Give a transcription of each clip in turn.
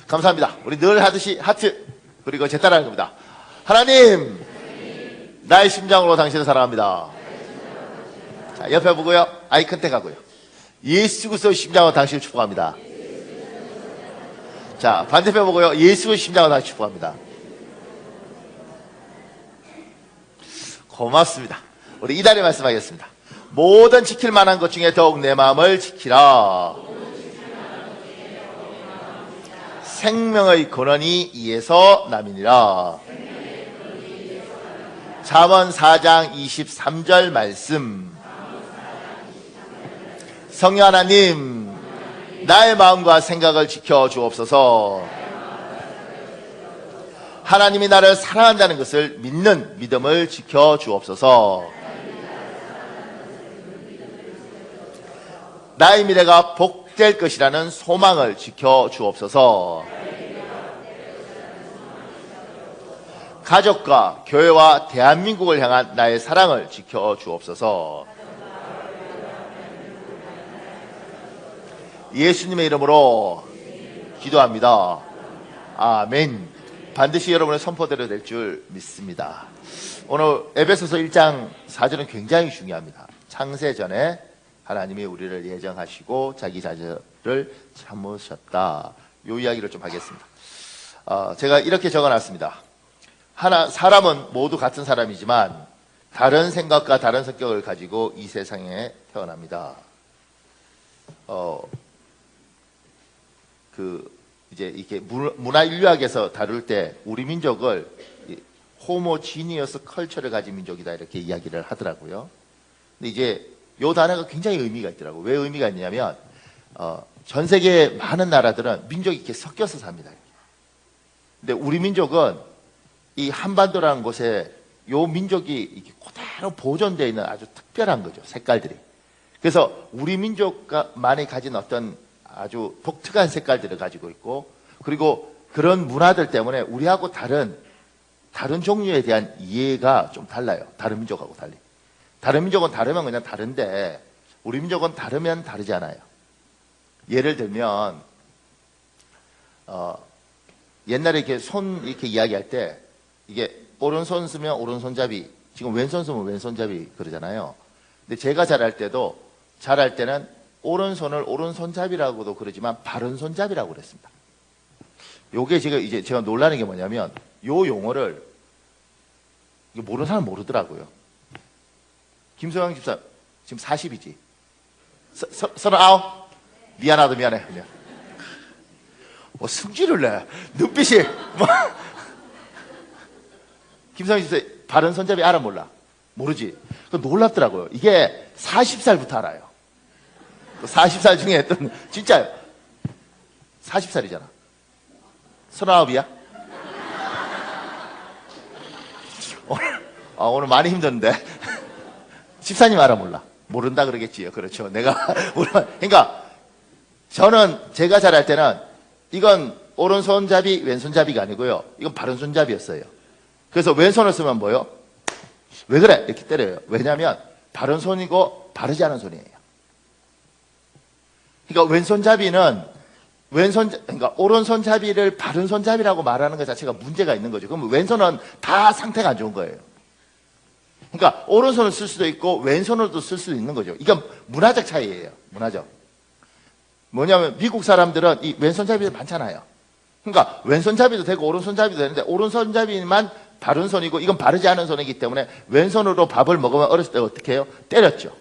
감사합니다. 우리 늘 하듯이 하트, 그리고 제 따라하는 겁니다. 하나님, 나의 심장으로 당신을 사랑합니다. 자, 옆에 보고요. 아이 컨택 하고요. 예수 그리스도의 심장으로 당신을 축복합니다. 자, 반대편 보고요. 예수의 심장으로 당신을 축복합니다. 고맙습니다. 우리 이달에 말씀하겠습니다. 모든 지킬 만한 것 중에 더욱 내 마음을 지키라. 생명의 근원이 이에서 남이니라. 잠언 4장 23절 말씀. 성령 하나님, 나의 마음과 생각을 지켜 주옵소서. 하나님이 나를 사랑한다는 것을 믿는 믿음을 지켜 주옵소서. 나의 미래가 복될 것이라는 소망을 지켜 주옵소서. 가족과 교회와 대한민국을 향한 나의 사랑을 지켜 주옵소서. 예수님의 이름으로 기도합니다. 아멘. 반드시 여러분의 선포대로 될 줄 믿습니다. 오늘 에베소서 1장 4절은 굉장히 중요합니다. 창세 전에 하나님이 우리를 예정하시고 자기 자녀를 참으셨다. 이 이야기를 좀 하겠습니다. 제가 이렇게 적어놨습니다. 사람은 모두 같은 사람이지만 다른 생각과 다른 성격을 가지고 이 세상에 태어납니다. 이제 이렇게 문화인류학에서 다룰 때 우리 민족을 호모지니어스 컬처를 가진 민족이다 이렇게 이야기를 하더라고요. 근데 이제 요 단어가 굉장히 의미가 있더라고요. 왜 의미가 있냐면 전 세계 많은 나라들은 민족이 이렇게 섞여서 삽니다. 근데 우리 민족은 이 한반도라는 곳에 요 민족이 이렇게 그대로 보존되어 있는 아주 특별한 거죠. 색깔들이. 그래서 우리 민족만이 가진 어떤 아주 독특한 색깔들을 가지고 있고, 그리고 그런 문화들 때문에 우리하고 다른 종류에 대한 이해가 좀 달라요. 다른 민족하고 달리. 다른 민족은 다르면 그냥 다른데 우리 민족은 다르면 다르지 않아요. 예를 들면 옛날에 이렇게 손 이야기할 때 이게 오른손 쓰면 오른손잡이, 지금 왼손 쓰면 왼손잡이 그러잖아요. 근데 제가 잘할 때는 오른손을 오른손잡이라고도 그러지만 바른손잡이라고 그랬습니다. 요게 제가 놀라는 게 뭐냐면 요 용어를 모르는 사람 모르더라고요. 김소영 집사 지금 40이지? 39? 미안하다 미안해. 뭐 승질을 내. 눈빛이 김소영 집사 바른손잡이 알아 몰라? 모르지? 놀랍더라고요. 이게 40살부터 알아요. 40살 중에 했던, 진짜요. 40살이잖아. 39이야? 오늘 많이 힘든데. 집사님 알아 몰라? 모른다 그러겠지요. 그렇죠. 그러니까, 제가 잘할 때는 이건 오른손잡이, 왼손잡이가 아니고요. 이건 바른손잡이였어요. 그래서 왼손을 쓰면 뭐요? 왜 그래? 이렇게 때려요. 왜냐면, 바른손이고 바르지 않은 손이에요. 그러니까 그러니까 오른손잡이를 바른손잡이라고 말하는 것 자체가 문제가 있는 거죠. 그럼 왼손은 다 상태가 안 좋은 거예요. 그러니까 오른손을 쓸 수도 있고 왼손으로도 쓸 수도 있는 거죠. 이건 문화적 차이예요. 문화적. 뭐냐면 미국 사람들은 이 왼손잡이들 많잖아요. 그러니까 왼손잡이도 되고 오른손잡이도 되는데 오른손잡이만 바른 손이고 이건 바르지 않은 손이기 때문에 왼손으로 밥을 먹으면 어렸을 때 어떻게 해요? 때렸죠.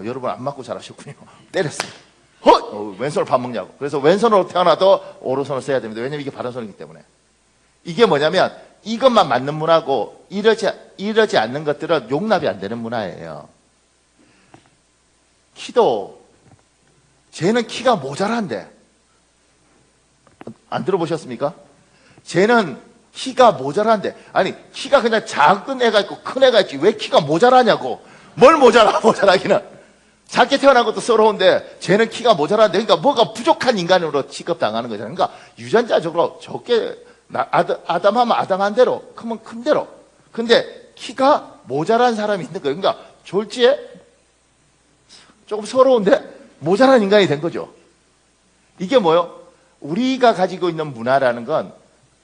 여러분 안 맞고 잘하셨군요. 때렸어요. 왼손으로 밥 먹냐고. 그래서 왼손으로 태어나도 오른손을 써야 됩니다. 왜냐면 이게 바른 손이기 때문에. 이게 뭐냐면 이것만 맞는 문화고 이러지 않는 것들은 용납이 안 되는 문화예요. 쟤는 키가 모자란데. 안 들어보셨습니까? 쟤는 키가 모자란데. 아니 키가 그냥 작은 애가 있고 큰 애가 있지 왜 키가 모자라냐고. 뭘 모자라기는. 작게 태어난 것도 서러운데 쟤는 키가 모자란데, 그러니까 뭐가 부족한 인간으로 취급당하는 거잖아요. 그러니까 유전자적으로 적게 아담하면 아담한 대로, 크면 큰 대로. 근데 키가 모자란 사람이 있는 거예요. 그러니까 졸지에 조금 서러운데 모자란 인간이 된 거죠. 이게 뭐요? 우리가 가지고 있는 문화라는 건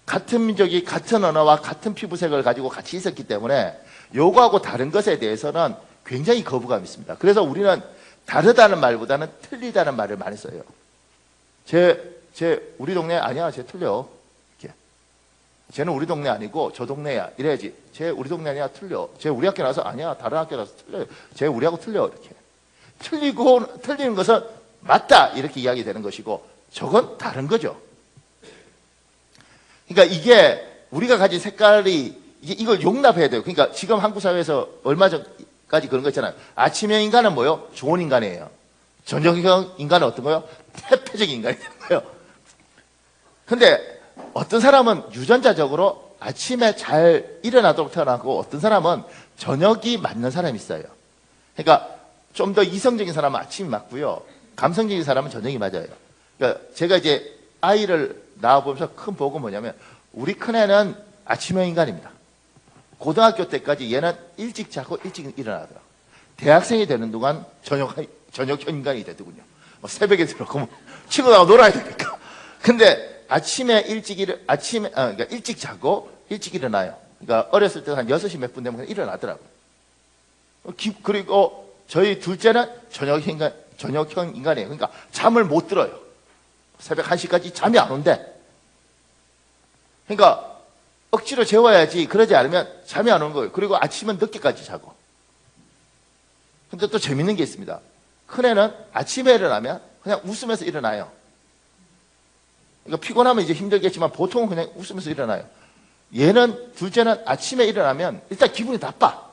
같은 민족이 같은 언어와 같은 피부색을 가지고 같이 있었기 때문에 요거하고 다른 것에 대해서는 굉장히 거부감이 있습니다. 그래서 우리는 다르다는 말보다는 틀리다는 말을 많이 써요. 우리 동네 아니야, 쟤 틀려. 이렇게. 쟤는 우리 동네 아니고 저 동네야. 이래야지. 쟤 우리 동네 아니야, 틀려. 쟤 우리 학교 나서 아니야, 다른 학교 나서 틀려요. 쟤 우리하고 틀려. 이렇게. 틀리는 것은 맞다. 이렇게 이야기 되는 것이고, 저건 다른 거죠. 그러니까 이게 우리가 가진 색깔이 이걸 용납해야 돼요. 그러니까 지금 한국 사회에서 얼마 전까지 그런 거 있잖아요. 아침형 인간은 뭐요? 좋은 인간이에요. 저녁형 인간은 어떤 거요? 태폐적인 인간이 되는 거예요. 근데 어떤 사람은 유전자적으로 아침에 잘 일어나도록 태어나고 어떤 사람은 저녁이 맞는 사람이 있어요. 그러니까 좀 더 이성적인 사람은 아침이 맞고요. 감성적인 사람은 저녁이 맞아요. 그러니까 제가 이제 아이를 낳아보면서 큰 복은 뭐냐면 우리 큰애는 아침형 인간입니다. 고등학교 때까지 얘는 일찍 자고 일찍 일어나더라고요. 대학생이 되는 동안 저녁형 인간이 되더군요. 새벽에 들어가고 뭐 친구들하고 놀아야 되니까. 근데 아침에 그러니까 일찍 자고 일찍 일어나요. 그러니까 어렸을 때 한 6시 몇 분 되면 그냥 일어나더라고요. 그리고 저희 둘째는 저녁형 인간이에요. 그러니까 잠을 못 들어요. 새벽 1시까지 잠이 안 온대. 그러니까 억지로 재워야지. 그러지 않으면 잠이 안 오는 거예요. 그리고 아침은 늦게까지 자고. 근데 또 재밌는 게 있습니다. 큰애는 아침에 일어나면 그냥 웃으면서 일어나요. 그러니까 피곤하면 이제 힘들겠지만 보통은 그냥 웃으면서 일어나요. 둘째는 아침에 일어나면 일단 기분이 나빠.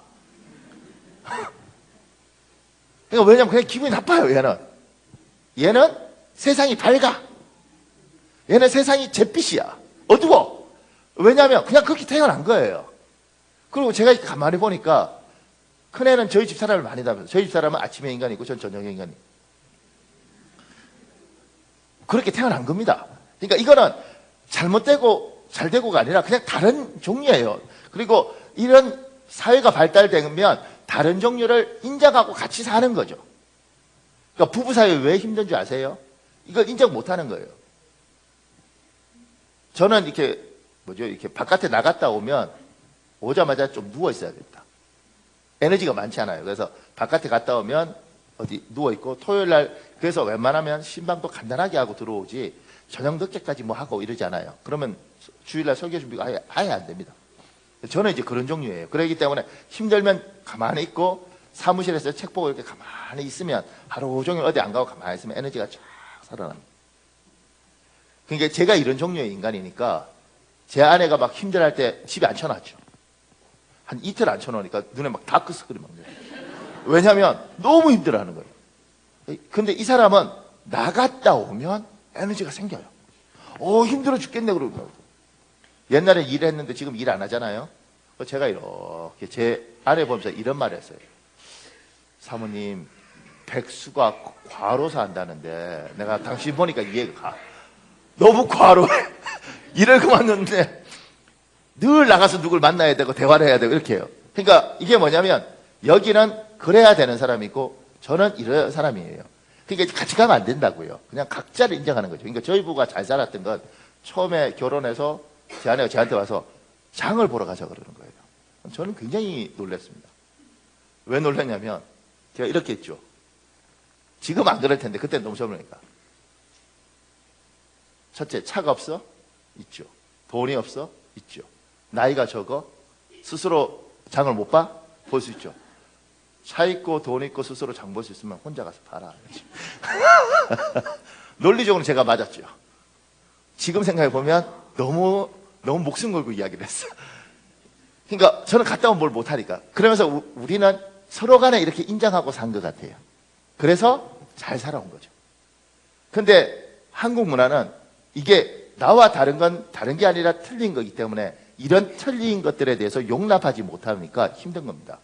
그러니까 왜냐면 그냥 기분이 나빠요, 얘는 세상이 밝아. 얘는 세상이 잿빛이야. 어두워. 왜냐면 그냥 그렇게 태어난 거예요. 그리고 제가 가만히 보니까 큰애는 저희 집 사람을 많이 닮아요. 저희 집 사람은 아침에 인간이고 전 저녁에 인간이고. 그렇게 태어난 겁니다. 그러니까 이거는 잘못되고 잘되고가 아니라 그냥 다른 종류예요. 그리고 이런 사회가 발달되면 다른 종류를 인정하고 같이 사는 거죠. 그러니까 부부 사이 왜 힘든 줄 아세요? 이걸 인정 못 하는 거예요. 저는 이렇게 바깥에 나갔다 오면 오자마자 좀 누워 있어야 됩니다. 에너지가 많지 않아요. 그래서 바깥에 갔다 오면 어디 누워 있고 토요일 날 그래서 웬만하면 신방도 간단하게 하고 들어오지 저녁 늦게까지 뭐 하고 이러지 않아요. 그러면 주일날 설교 준비가 아예 안 됩니다. 저는 이제 그런 종류예요. 그렇기 때문에 힘들면 가만히 있고 사무실에서 책 보고 이렇게 가만히 있으면 하루 종일 어디 안 가고 가만히 있으면 에너지가 쫙 살아납니다. 그러니까 제가 이런 종류의 인간이니까 제 아내가 막 힘들어할 때 집에 앉혀놨죠. 한 이틀 앉혀놓으니까 눈에 막 다크서클이 막 나요. 왜냐하면 너무 힘들어하는 거예요. 근데 이 사람은 나갔다 오면 에너지가 생겨요. 힘들어 죽겠네 그러고. 옛날에 일했는데 지금 일 안 하잖아요. 제가 이렇게 제 아내 보면서 이런 말을 했어요. 사모님, 백수가 과로사 한다는데 내가 당신 보니까 이해가 가. 너무 과로해. 일을 그만뒀는데 늘 나가서 누굴 만나야 되고 대화를 해야 되고 이렇게 해요. 그러니까 이게 뭐냐면 여기는 그래야 되는 사람이고 저는 이런 사람이에요. 그러니까 같이 가면 안 된다고요. 그냥 각자를 인정하는 거죠. 그러니까 저희 부부가 잘 살았던 건 처음에 결혼해서 제 아내가 저한테 와서 장을 보러 가자 그러는 거예요. 저는 굉장히 놀랐습니다. 왜 놀랐냐면 제가 이렇게 했죠. 지금 안 그럴 텐데 그때는 너무 젊으니까. 첫째, 차가 없어? 있죠. 돈이 없어? 있죠. 나이가 적어? 스스로 장을 못 봐? 볼 수 있죠. 차 있고 돈 있고 스스로 장 볼 수 있으면 혼자 가서 봐라. 논리적으로 제가 맞았죠. 지금 생각해 보면 너무 목숨 걸고 이야기를 했어. 그러니까 저는 갔다 오면 뭘 못하니까. 그러면서 우리는 서로 간에 이렇게 인정하고 산 것 같아요. 그래서 잘 살아온 거죠. 근데 한국 문화는 이게 나와 다른 건 다른 게 아니라 틀린 거기 때문에 이런 틀린 것들에 대해서 용납하지 못하니까 힘든 겁니다.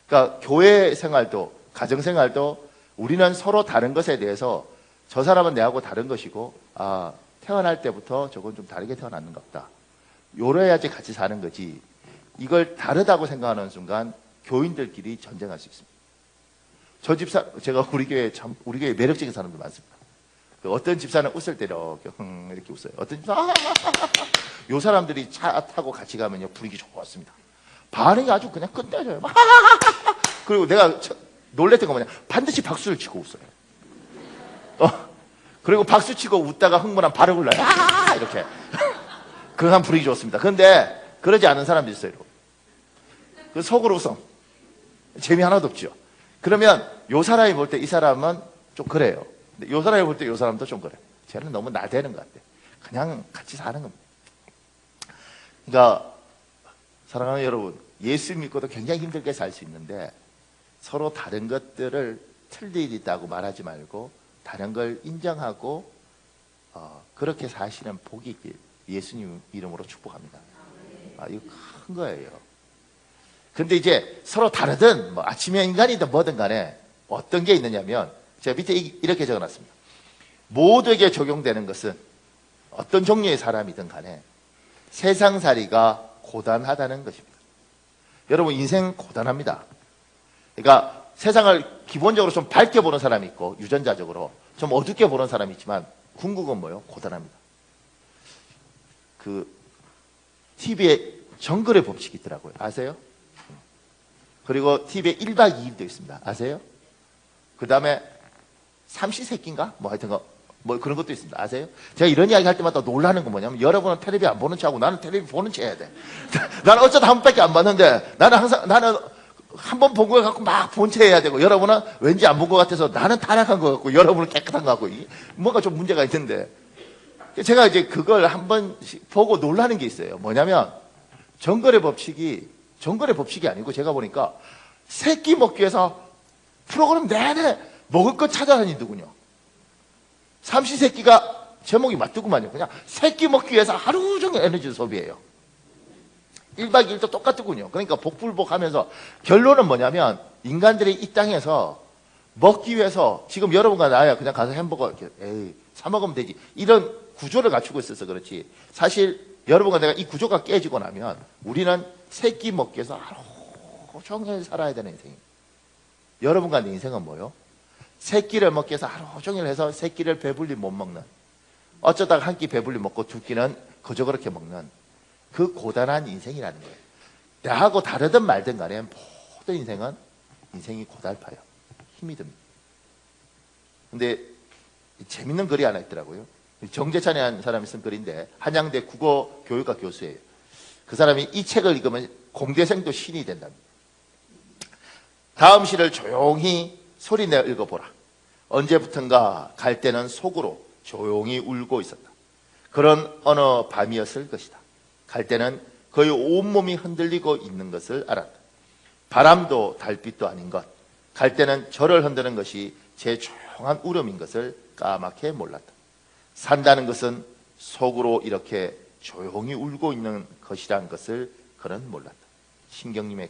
그러니까 교회 생활도 가정 생활도 우리는 서로 다른 것에 대해서 저 사람은 내하고 다른 것이고 태어날 때부터 저건 좀 다르게 태어났는가 보다. 요래야지 같이 사는 거지. 이걸 다르다고 생각하는 순간 교인들끼리 전쟁할 수 있습니다. 제가 우리 교회 매력적인 사람들 많습니다. 그 어떤 집사는 웃을 때 이렇게 이렇게 웃어요. 어떤 집사 요 사람들이 차 타고 같이 가면요 분위기 좋았습니다. 반응이 아주 그냥 끝내줘요. 그리고 내가 놀랬던 건 뭐냐, 반드시 박수를 치고 웃어요. 그리고 박수 치고 웃다가 흥분한 발을 굴러요. 이렇게. 그런 분위기 좋습니다. 그런데 그러지 않은 사람도 있어요. 그 속으로 웃어. 재미 하나도 없죠. 그러면 요 사람이 볼 때 이 사람은 좀 그래요. 근데 요 사람이 볼 때 요 사람도 좀 그래요. 쟤는 너무 나대는 것 같아. 그냥 같이 사는 겁니다. 그러니까 사랑하는 여러분, 예수 믿고도 굉장히 힘들게 살 수 있는데 서로 다른 것들을 틀릴 일 있다고 말하지 말고 다른 걸 인정하고 그렇게 사시는 복이 있길 예수님 이름으로 축복합니다. 이거 큰 거예요. 근데 이제 서로 다르든 뭐 아침형 인간이든 뭐든 간에 어떤 게 있느냐면 제가 밑에 이렇게 적어놨습니다. 모두에게 적용되는 것은 어떤 종류의 사람이든 간에 세상살이가 고단하다는 것입니다. 여러분 인생 고단합니다. 그러니까 세상을 기본적으로 좀 밝게 보는 사람이 있고 유전자적으로 좀 어둡게 보는 사람이 있지만 궁극은 뭐예요? 고단합니다. 그 TV에 정글의 법칙이 있더라고요. 아세요? 그리고 TV에 1박 2일도 있습니다. 아세요? 그 다음에 삼시세끼인가? 뭐 하여튼 뭐 그런 것도 있습니다. 아세요? 제가 이런 이야기 할 때마다 놀라는 건 뭐냐면 여러분은 텔레비 안 보는 체하고 나는 텔레비 보는 체 해야 돼. 나는 어쩌다 한 번밖에 안 봤는데 나는 한 번 본 거 갖고 막 본체 해야 되고 여러분은 왠지 안 본 것 같아서 나는 타락한 거 같고 여러분은 깨끗한 거 같고 뭔가 좀 문제가 있는데 제가 이제 그걸 한 번씩 보고 놀라는 게 있어요. 뭐냐면 정글의 법칙이 아니고 제가 보니까 새끼 먹기 위해서 프로그램 내내 먹을 것 찾아다니더군요. 삼시세끼가 제목이 맞더구만요. 그냥 새끼 먹기 위해서 하루 종일 에너지 소비해요. 1박 2일도 똑같더군요. 그러니까 복불복하면서 결론은 뭐냐면 인간들이 이 땅에서 먹기 위해서 지금 여러분과 나야 그냥 가서 햄버거 이렇게 사 먹으면 되지 이런 구조를 갖추고 있어서 그렇지 사실 여러분과 내가 이 구조가 깨지고 나면 우리는 새끼 먹기 위해서 하루 종일 살아야 되는 인생이에요. 여러분과 내 인생은 뭐요? 새끼를 먹기 위해서 하루 종일 해서 새끼를 배불리 못 먹는 어쩌다가 한 끼 배불리 먹고 두 끼는 그저 그렇게 먹는 그 고단한 인생이라는 거예요. 나하고 다르든 말든 간에 모든 인생이 고달파요. 힘이 듭니다. 근데 재밌는 글이 하나 있더라고요. 정재찬이라는 사람이 쓴 글인데 한양대 국어교육과 교수예요. 그 사람이 이 책을 읽으면 공대생도 신이 된답니다. 다음 시를 조용히 소리내어 읽어보라. 언제부턴가 갈 때는 속으로 조용히 울고 있었다. 그런 어느 밤이었을 것이다. 갈 때는 거의 온몸이 흔들리고 있는 것을 알았다. 바람도 달빛도 아닌 것. 갈 때는 저를 흔드는 것이 제 조용한 울음인 것을 까맣게 몰랐다. 산다는 것은 속으로 이렇게 조용히 울고 있는 것이라는 것을 그는 몰랐다. 신경님의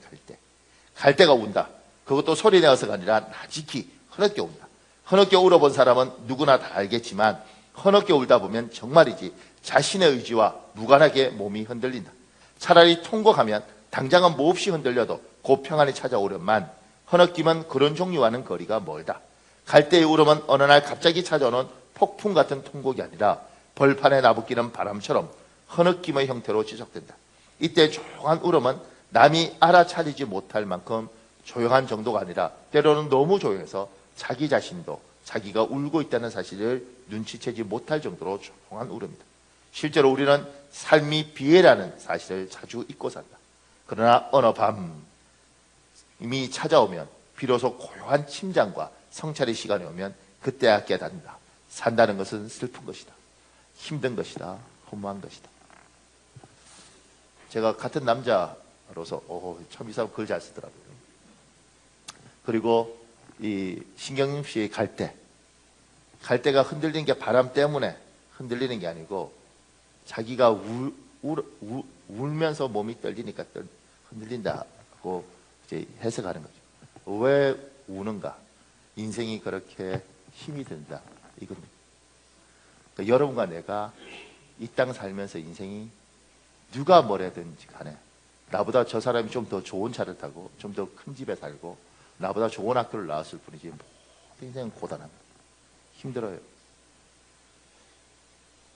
갈 때가 운다. 그것도 소리내어서가 아니라 나직히 흐느껴 운다. 흐느껴 울어본 사람은 누구나 다 알겠지만 흐느껴 울다 보면 정말이지 자신의 의지와 무관하게 몸이 흔들린다. 차라리 통곡하면 당장은 몹시 흔들려도 곧 평안이 찾아오련만 흐느낌은 그런 종류와는 거리가 멀다. 갈 때의 울음은 어느 날 갑자기 찾아오는 폭풍 같은 통곡이 아니라 벌판에 나부끼는 바람처럼 흐느낌의 형태로 지속된다. 이때 조용한 울음은 남이 알아차리지 못할 만큼 조용한 정도가 아니라 때로는 너무 조용해서 자기 자신도 자기가 울고 있다는 사실을 눈치채지 못할 정도로 조용한 울음이다. 실제로 우리는 삶이 비애라는 사실을 자주 잊고 산다. 그러나 어느 밤이 찾아오면 비로소 고요한 침잠과 성찰의 시간이 오면 그때야 깨닫는다. 산다는 것은 슬픈 것이다. 힘든 것이다. 허무한 것이다. 제가 같은 남자로서 참 이 사람 글 잘 쓰더라고요. 그리고 이 신경림 씨의 갈 때가 흔들리는 게 바람 때문에 흔들리는 게 아니고 자기가 울면서 몸이 떨리니까 흔들린다고 이제 해석하는 거죠. 왜 우는가? 인생이 그렇게 힘이 든다. 이겁니다. 그러니까 여러분과 내가 이 땅 살면서 인생이 누가 뭐래든지 간에 나보다 저 사람이 좀 더 좋은 차를 타고 좀 더 큰 집에 살고 나보다 좋은 학교를 나왔을 뿐이지 모든 인생은 고단합니다. 힘들어요.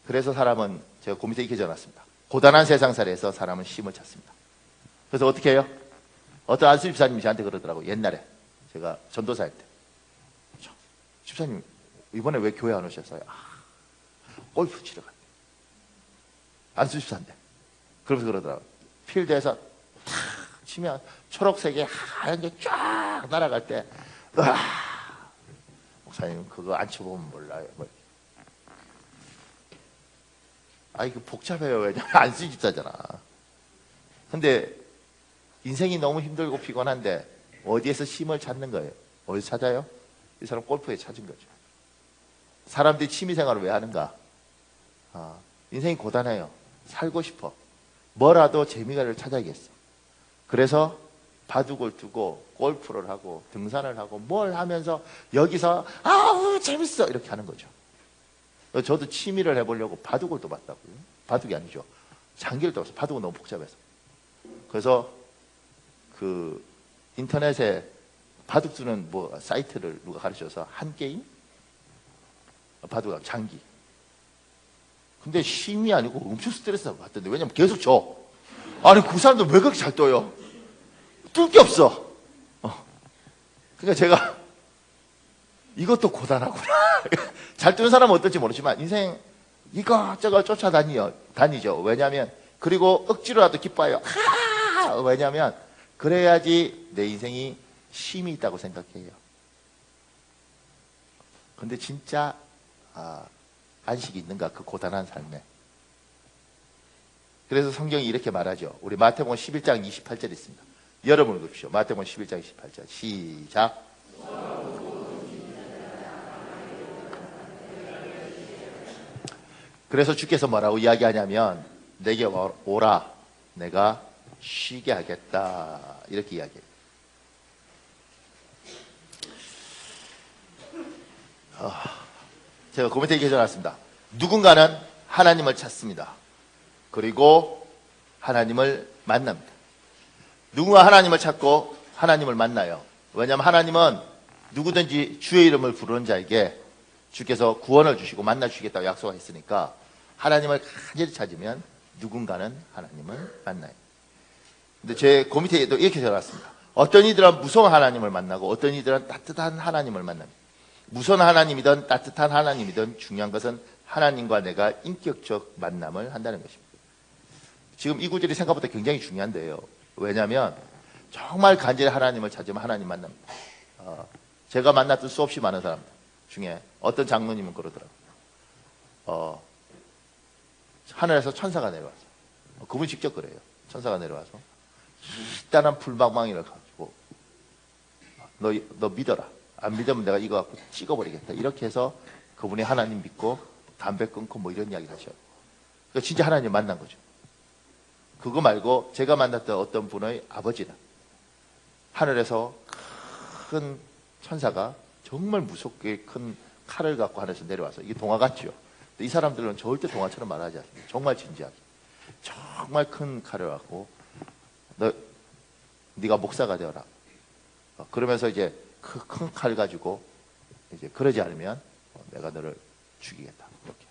그래서 사람은 제가 고민에 이렇게 적어놨습니다. 고단한 세상살이에서 사람은 쉼을 찾습니다. 그래서 어떻게 해요? 어떤 안수 집사님이 저한테 그러더라고요. 옛날에 제가 전도사 할 때. 집사님 이번에 왜 교회 안 오셨어요? 골프 치러 갔대. 안수 집사인데. 그러면서 그러더라고요. 필드에서 탁 치면 초록색의 하얀 게 쫙 날아갈 때 목사님 그거 안 쳐보면 몰라요. 이거 복잡해요. 왜냐면 안수 집사잖아. 근데 인생이 너무 힘들고 피곤한데 어디에서 쉼을 찾는 거예요? 어디서 찾아요? 이 사람 골프에 찾은 거죠. 사람들이 취미생활을 왜 하는가? 인생이 고단해요. 살고 싶어. 뭐라도 재미를 찾아야겠어. 그래서 바둑을 두고 골프를 하고 등산을 하고 뭘 하면서 여기서 아우 재밌어 이렇게 하는 거죠. 저도 취미를 해보려고 바둑을 또 봤다고요. 바둑이 아니죠. 장기를 또 봤어요. 바둑은 너무 복잡해서. 그래서 그 인터넷에 바둑 두는 뭐 사이트를 누가 가르쳐서 한 게임? 바둑하고 장기. 근데 쉼이 아니고 엄청 스트레스가 받던데. 왜냐면 계속 져. 아니 그 사람들 왜 그렇게 잘 떠요? 뚫 게 없어. 그러니까 제가 이것도 고단하구나. 잘 뜨는 사람은 어떨지 모르지만 인생 이것저것 쫓아다니죠. 왜냐하면 그리고 억지로라도 기뻐요. 왜냐하면 그래야지 내 인생이 쉼이 있다고 생각해요. 근데 진짜 안식이 있는가 그 고단한 삶에. 그래서 성경이 이렇게 말하죠. 우리 마태복음 11장 28절 있습니다. 여러분 읽으십시오. 마태복음 11장 28절 시작. 그래서 주께서 뭐라고 이야기하냐면 내게 오라 내가 쉬게 하겠다 이렇게 이야기해요. 제가 코멘트에 이렇게 적어놨습니다. 누군가는 하나님을 찾습니다. 그리고 하나님을 만납니다. 누군가 하나님을 찾고 하나님을 만나요. 왜냐하면 하나님은 누구든지 주의 이름을 부르는 자에게 주께서 구원을 주시고 만나 주시겠다고 약속하셨으니까 하나님을 간절히 찾으면 누군가는 하나님을 만나요. 근데 제 고밑에도 이렇게 적어놨습니다. 어떤 이들은 무서운 하나님을 만나고 어떤 이들은 따뜻한 하나님을 만납니다. 무서운 하나님이든 따뜻한 하나님이든 중요한 것은 하나님과 내가 인격적 만남을 한다는 것입니다. 지금 이 구절이 생각보다 굉장히 중요한데요. 왜냐하면 정말 간절히 하나님을 찾으면 하나님 만납니다. 제가 만났던 수없이 많은 사람들 중에 어떤 장로님은 그러더라고요. 하늘에서 천사가 내려와서 그분이 직접 그래요. 천사가 내려와서 일단은 불방망이를 가지고 너 믿어라. 안 믿으면 내가 이거 갖고 찍어버리겠다. 이렇게 해서 그분이 하나님 믿고 담배 끊고 뭐 이런 이야기를 하셔요. 그러니까 진짜 하나님 만난 거죠. 그거 말고 제가 만났던 어떤 분의 아버지는 하늘에서 큰 천사가 정말 무섭게 큰 칼을 갖고 하늘에서 내려와서 이게 동화 같죠. 이 사람들은 절대 동화처럼 말하지 않습니다. 정말 진지하게 정말 큰 칼을 갖고 네가 목사가 되어라. 그러면서 이제 그 큰 칼 가지고 이제 그러지 않으면 내가 너를 죽이겠다. 이렇게.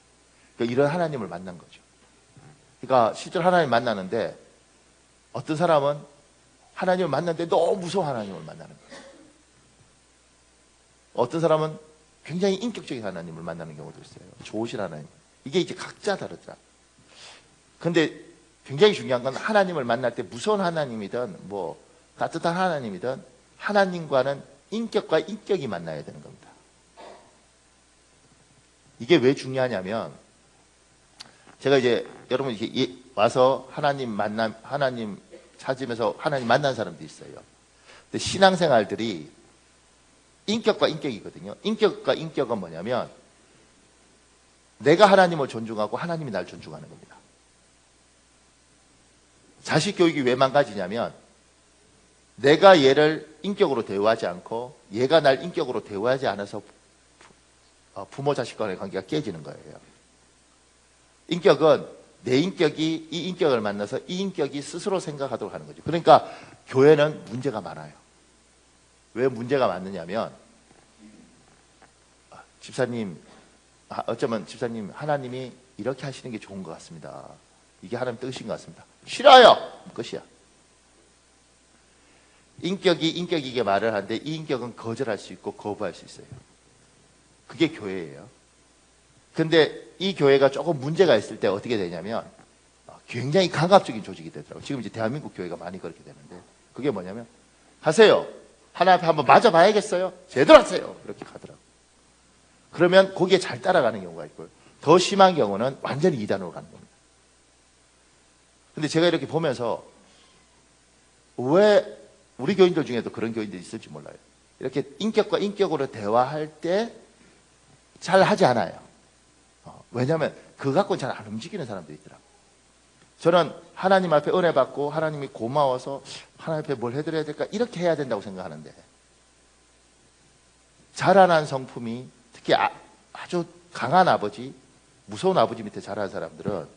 그러니까 이런 하나님을 만난 거죠. 그러니까 실제로 하나님 만나는데 어떤 사람은 하나님을 만났는데 너무 무서운 하나님을 만나는 거예요. 어떤 사람은 굉장히 인격적인 하나님을 만나는 경우도 있어요. 좋으신 하나님. 이게 이제 각자 다르더라. 근데 굉장히 중요한 건 하나님을 만날 때 무서운 하나님이든 뭐 따뜻한 하나님이든 하나님과는 인격과 인격이 만나야 되는 겁니다. 이게 왜 중요하냐면 제가 이제 여러분 이렇게 와서 하나님 찾으면서 하나님 만난 사람도 있어요. 근데 신앙생활들이 인격과 인격이거든요. 인격과 인격은 뭐냐면 내가 하나님을 존중하고 하나님이 날 존중하는 겁니다. 자식 교육이 왜 망가지냐면 내가 얘를 인격으로 대우하지 않고 얘가 날 인격으로 대우하지 않아서 부모 자식 간의 관계가 깨지는 거예요. 인격은 내 인격이 이 인격을 만나서 이 인격이 스스로 생각하도록 하는 거죠. 그러니까 교회는 문제가 많아요. 왜 문제가 많느냐면 집사님 어쩌면 집사님 하나님이 이렇게 하시는 게 좋은 것 같습니다. 이게 하나님 뜻인 것 같습니다. 싫어요! 끝이야. 인격이 인격이게 말을 하는데 이 인격은 거절할 수 있고 거부할 수 있어요. 그게 교회예요. 근데 이 교회가 조금 문제가 있을 때 어떻게 되냐면 굉장히 강압적인 조직이 되더라고요. 지금 이제 대한민국 교회가 많이 그렇게 되는데 그게 뭐냐면 하세요. 하나님 앞에 한번 맞아봐야겠어요. 제대로 하세요. 이렇게 가더라고요. 그러면 거기에 잘 따라가는 경우가 있고요. 더 심한 경우는 완전히 이단으로 가는 겁니다. 근데 제가 이렇게 보면서 왜 우리 교인들 중에도 그런 교인들이 있을지 몰라요. 이렇게 인격과 인격으로 대화할 때 잘 하지 않아요. 왜냐하면 그거 갖고는 잘 안 움직이는 사람들이 있더라고요. 저는 하나님 앞에 은혜 받고 하나님이 고마워서 하나님 앞에 뭘 해드려야 될까 이렇게 해야 된다고 생각하는데 자라난 성품이 특히 아주 강한 아버지, 무서운 아버지 밑에 자란 사람들은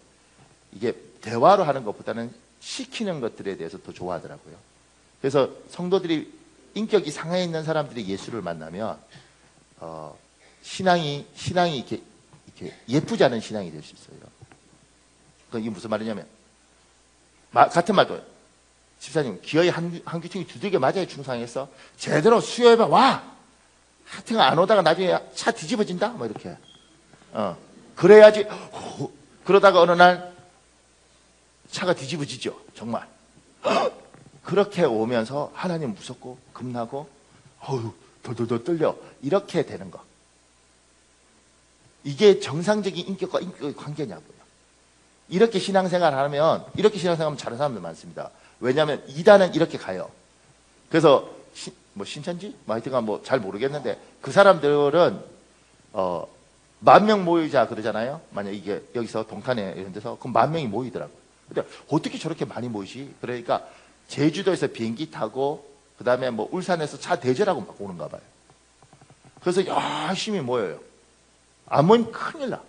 이게 대화로 하는 것보다는 시키는 것들에 대해서 더 좋아하더라고요. 그래서 성도들이 인격이 상해 있는 사람들이 예수를 만나면 신앙이 이렇게 예쁘지 않은 신앙이 될 수 있어요. 이게 무슨 말이냐면 같은 말도 집사님 기어이 한 귀퉁이 두들겨 맞아야 중상했어. 제대로 수요해봐 와. 하여튼 안 오다가 나중에 차 뒤집어진다. 뭐 이렇게. 그래야지. 그러다가 어느 날 차가 뒤집어지죠. 정말. 그렇게 오면서 하나님 무섭고 겁나고 돌돌돌 떨려. 이렇게 되는 거. 이게 정상적인 인격과 인격의 관계냐고요. 이렇게 신앙생활 하면, 이렇게 신앙생활하면 잘하는 사람들 많습니다. 왜냐하면 이단은 이렇게 가요. 그래서 신천지? 하여튼간 잘 모르겠는데 그 사람들은 10,000명 모이자 그러잖아요. 만약 이게 여기서 동탄에 이런 데서 그럼 10,000명이 모이더라고요. 근데 어떻게 저렇게 많이 모이지? 그러니까 제주도에서 비행기 타고 그 다음에 울산에서 차 대절하고 막 오는가 봐요. 그래서 열심히 모여요. 안 모이면 큰일 나.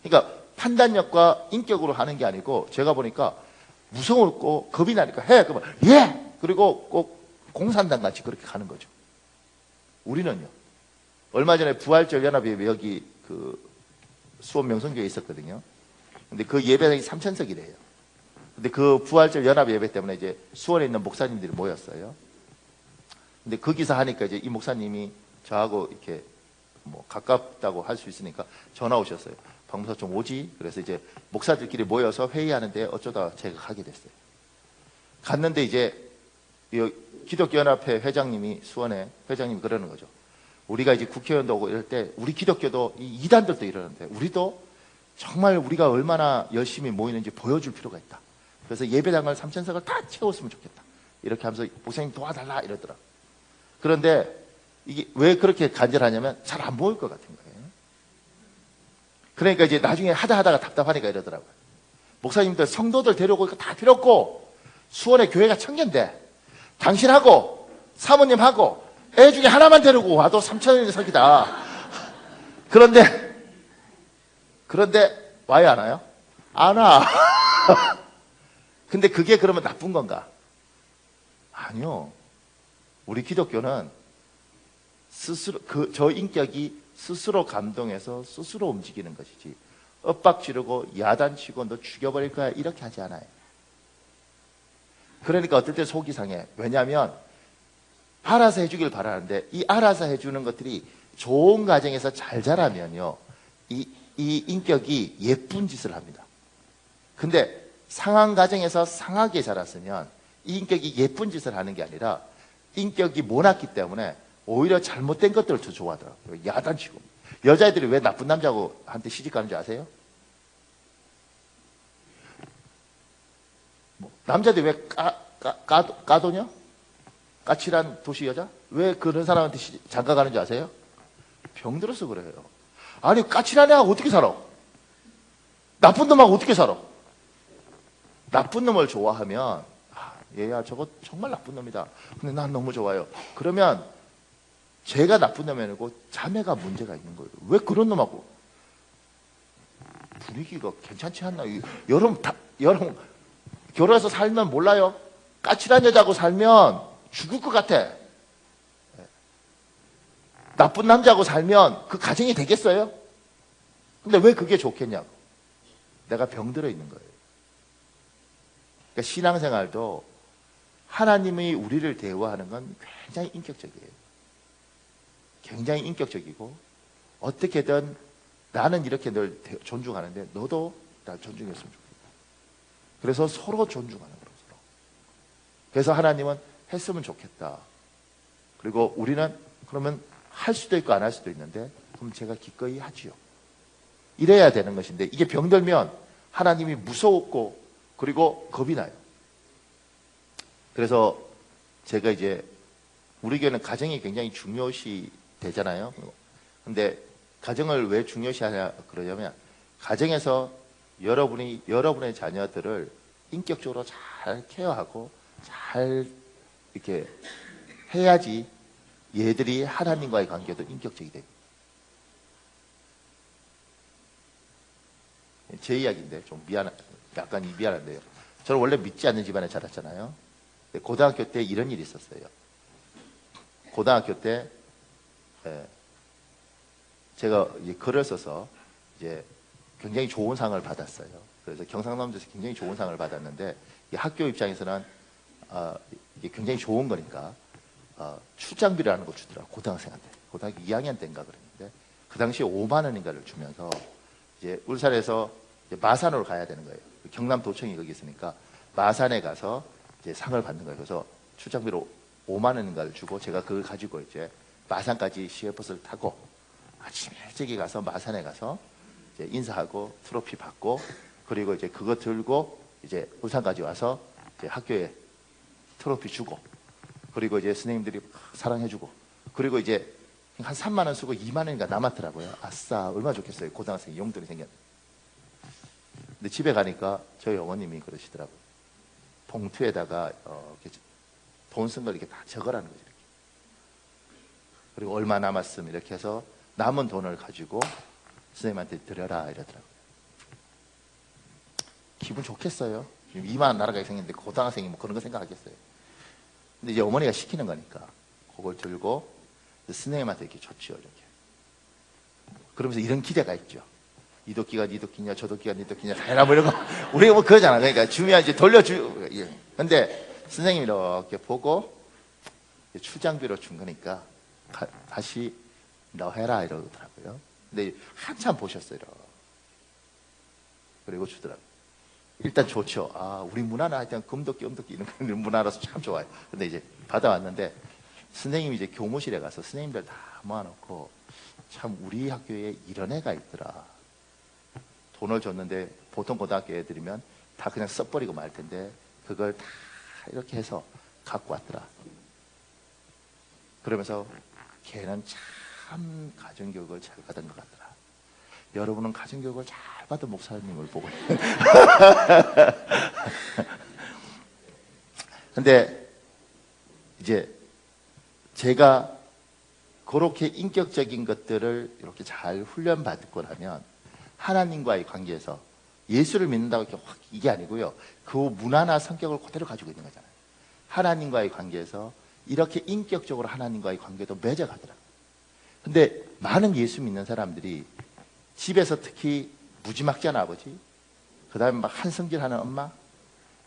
그러니까 판단력과 인격으로 하는 게 아니고 제가 보니까 무서웠고 겁이 나니까 해. 그러면 예! 그리고 꼭 공산당 같이 그렇게 가는 거죠. 우리는요. 얼마 전에 부활절 연합예배 여기 수원 명성교회에 있었거든요. 근데 그 예배당이 3,000석이래요. 근데 그 부활절 연합예배 때문에 이제 수원에 있는 목사님들이 모였어요. 근데 거기서 하니까 이제 이 목사님이 저하고 이렇게 가깝다고 할 수 있으니까 전화 오셨어요. 박목사 좀 오지? 그래서 이제 목사들끼리 모여서 회의하는데 어쩌다 제가 가게 됐어요. 갔는데 이제 기독교연합회 회장님이 수원에 회장님이 그러는 거죠. 우리가 이제 국회의원도 오고 이럴 때 우리 기독교도 이 이단들도 이러는데 우리도 정말 우리가 얼마나 열심히 모이는지 보여줄 필요가 있다. 그래서 예배당을 3,000석을 다 채웠으면 좋겠다. 이렇게 하면서 목사님 도와달라 이러더라. 그런데 이게 왜 그렇게 간절하냐면 잘 안 모일 것 같은 거예요. 그러니까 이제 나중에 하다가 답답하니까 이러더라고요. 목사님들 성도들 데려오고 다 필요 없고 수원에 교회가 1,000개인데 당신하고 사모님하고 애 중에 하나만 데리고 와도 3,000석이다. 그런데 와요 안 와요? 안 와. 근데 그게 그러면 나쁜 건가? 아니요. 우리 기독교는 스스로 저 인격이 스스로 감동해서 스스로 움직이는 것이지 엇박지르고 야단치고 너 죽여버릴 거야 이렇게 하지 않아요. 그러니까 어떨 때 속이 상해. 왜냐하면 알아서 해주길 바라는데 이 알아서 해주는 것들이 좋은 가정에서 잘 자라면요 이 인격이 예쁜 짓을 합니다. 근데 상한 가정에서 상하게 자랐으면 이 인격이 예쁜 짓을 하는 게 아니라 인격이 모났기 때문에 오히려 잘못된 것들을 더 좋아하더라고요. 야단치고. 여자애들이 왜 나쁜 남자하고 한테 시집 가는 줄 아세요? 남자들이 왜 까도냐? 까칠한 도시 여자? 왜 그런 사람한테 장가 가는 줄 아세요? 병들어서 그래요. 아니 까칠한 애하고 어떻게 살아? 나쁜 놈하고 어떻게 살아? 나쁜 놈을 좋아하면 얘야 저거 정말 나쁜 놈이다. 근데 난 너무 좋아요. 그러면 제가 나쁜 놈이 아니고 자매가 문제가 있는 거예요. 왜 그런 놈하고 분위기가 괜찮지 않나? 여러분 결혼해서 살면 몰라요. 까칠한 여자하고 살면 죽을 것 같아. 나쁜 남자하고 살면 그 가정이 되겠어요? 근데 왜 그게 좋겠냐고. 내가 병들어 있는 거예요. 그러니까 신앙생활도 하나님이 우리를 대우하는 건 굉장히 인격적이에요. 굉장히 인격적이고 어떻게든 나는 이렇게 널 존중하는데 너도 날 존중했으면 좋겠다. 그래서 서로 존중하는 거예요. 서로. 그래서 하나님은 했으면 좋겠다. 그리고 우리는 그러면 할 수도 있고 안 할 수도 있는데 그럼 제가 기꺼이 하지요. 이래야 되는 것인데 이게 병들면 하나님이 무서웠고 그리고 겁이 나요. 그래서 제가 이제 우리 교회는 가정이 굉장히 중요시 되잖아요. 근데 가정을 왜 중요시하냐 그러냐면 가정에서 여러분이 여러분의 자녀들을 인격적으로 잘 케어하고 잘 이렇게 해야지 얘들이 하나님과의 관계도 인격적이 됩니다. 제 이야기인데 좀 약간 미안한데요. 저는 원래 믿지 않는 집안에 자랐잖아요. 고등학교 때 이런 일이 있었어요. 고등학교 때 제가 글을 써서 이제 굉장히 좋은 상을 받았어요. 그래서 경상남도에서 굉장히 좋은 상을 받았는데 학교 입장에서는 이게 굉장히 좋은 거니까 출장비라는 걸 주더라고요. 고등학생한테. 고등학교 2학년 때인가 그랬는데 그 당시에 5만 원인가를 주면서 이제 울산에서 이제 마산으로 가야 되는 거예요. 경남도청이 거기 있으니까 마산에 가서 이제 상을 받는 거예요. 그래서 출장비로 5만 원인가를 주고 제가 그걸 가지고 이제 마산까지 시외버스를 타고 아침 일찍이 가서 마산에 가서 이제 인사하고 트로피 받고 그리고 이제 그거 들고 이제 울산까지 와서 이제 학교에 트로피 주고 그리고 이제 선생님들이 사랑해주고 그리고 이제 한 3만 원 쓰고 2만 원인가 남았더라고요. 아싸 얼마나 좋겠어요. 고등학생 용돈이 생겼는데. 근데 집에 가니까 저희 어머님이 그러시더라고요. 봉투에다가 돈 쓴 걸 이렇게 다 적으라는 거죠. 이렇게. 그리고 얼마 남았음 이렇게 해서 남은 돈을 가지고 선생님한테 드려라 이러더라고요. 기분 좋겠어요. 지금 2만 원 날아가게 생겼는데 고등학생이 뭐 그런 거 생각하겠어요. 근데 이제 어머니가 시키는 거니까 그걸 들고 선생님한테 이렇게 줬죠. 이렇게. 그러면서 이런 기대가 있죠. 이 도끼가 네 도끼냐 저 도끼가 네 도끼냐 해라 뭐 이런 거 우리가 뭐 그러잖아. 그러니까 주면 이제 돌려주. 근데 선생님이 이렇게 보고 출장비로 준 거니까 다시 너 해라 이러더라고요. 근데 한참 보셨어요. 그리고 주더라고요. 일단 좋죠. 우리 문화는 하여튼 금도끼, 음도끼 이런 문화라서 참 좋아요. 근데 이제 받아왔는데 선생님이 이제 교무실에 가서 선생님들 다 모아놓고 참 우리 학교에 이런 애가 있더라. 돈을 줬는데 보통 고등학교 애들이면 다 그냥 써버리고 말 텐데 그걸 다 이렇게 해서 갖고 왔더라. 그러면서 걔는 참 가정교육을 잘 받은 것 같더라. 여러분은 가정교육을 잘 받은 목사님을 보고 근데 이제 제가 그렇게 인격적인 것들을 이렇게 잘 훈련받고 나면 하나님과의 관계에서 예수를 믿는다고 이렇게 확 이게 아니고요. 그 문화나 성격을 그대로 가지고 있는 거잖아요. 하나님과의 관계에서 이렇게 인격적으로 하나님과의 관계도 맺어가더라고요. 근데 많은 예수 믿는 사람들이 집에서 특히 무지막지한 아버지, 그 다음에 막 한성질하는 엄마,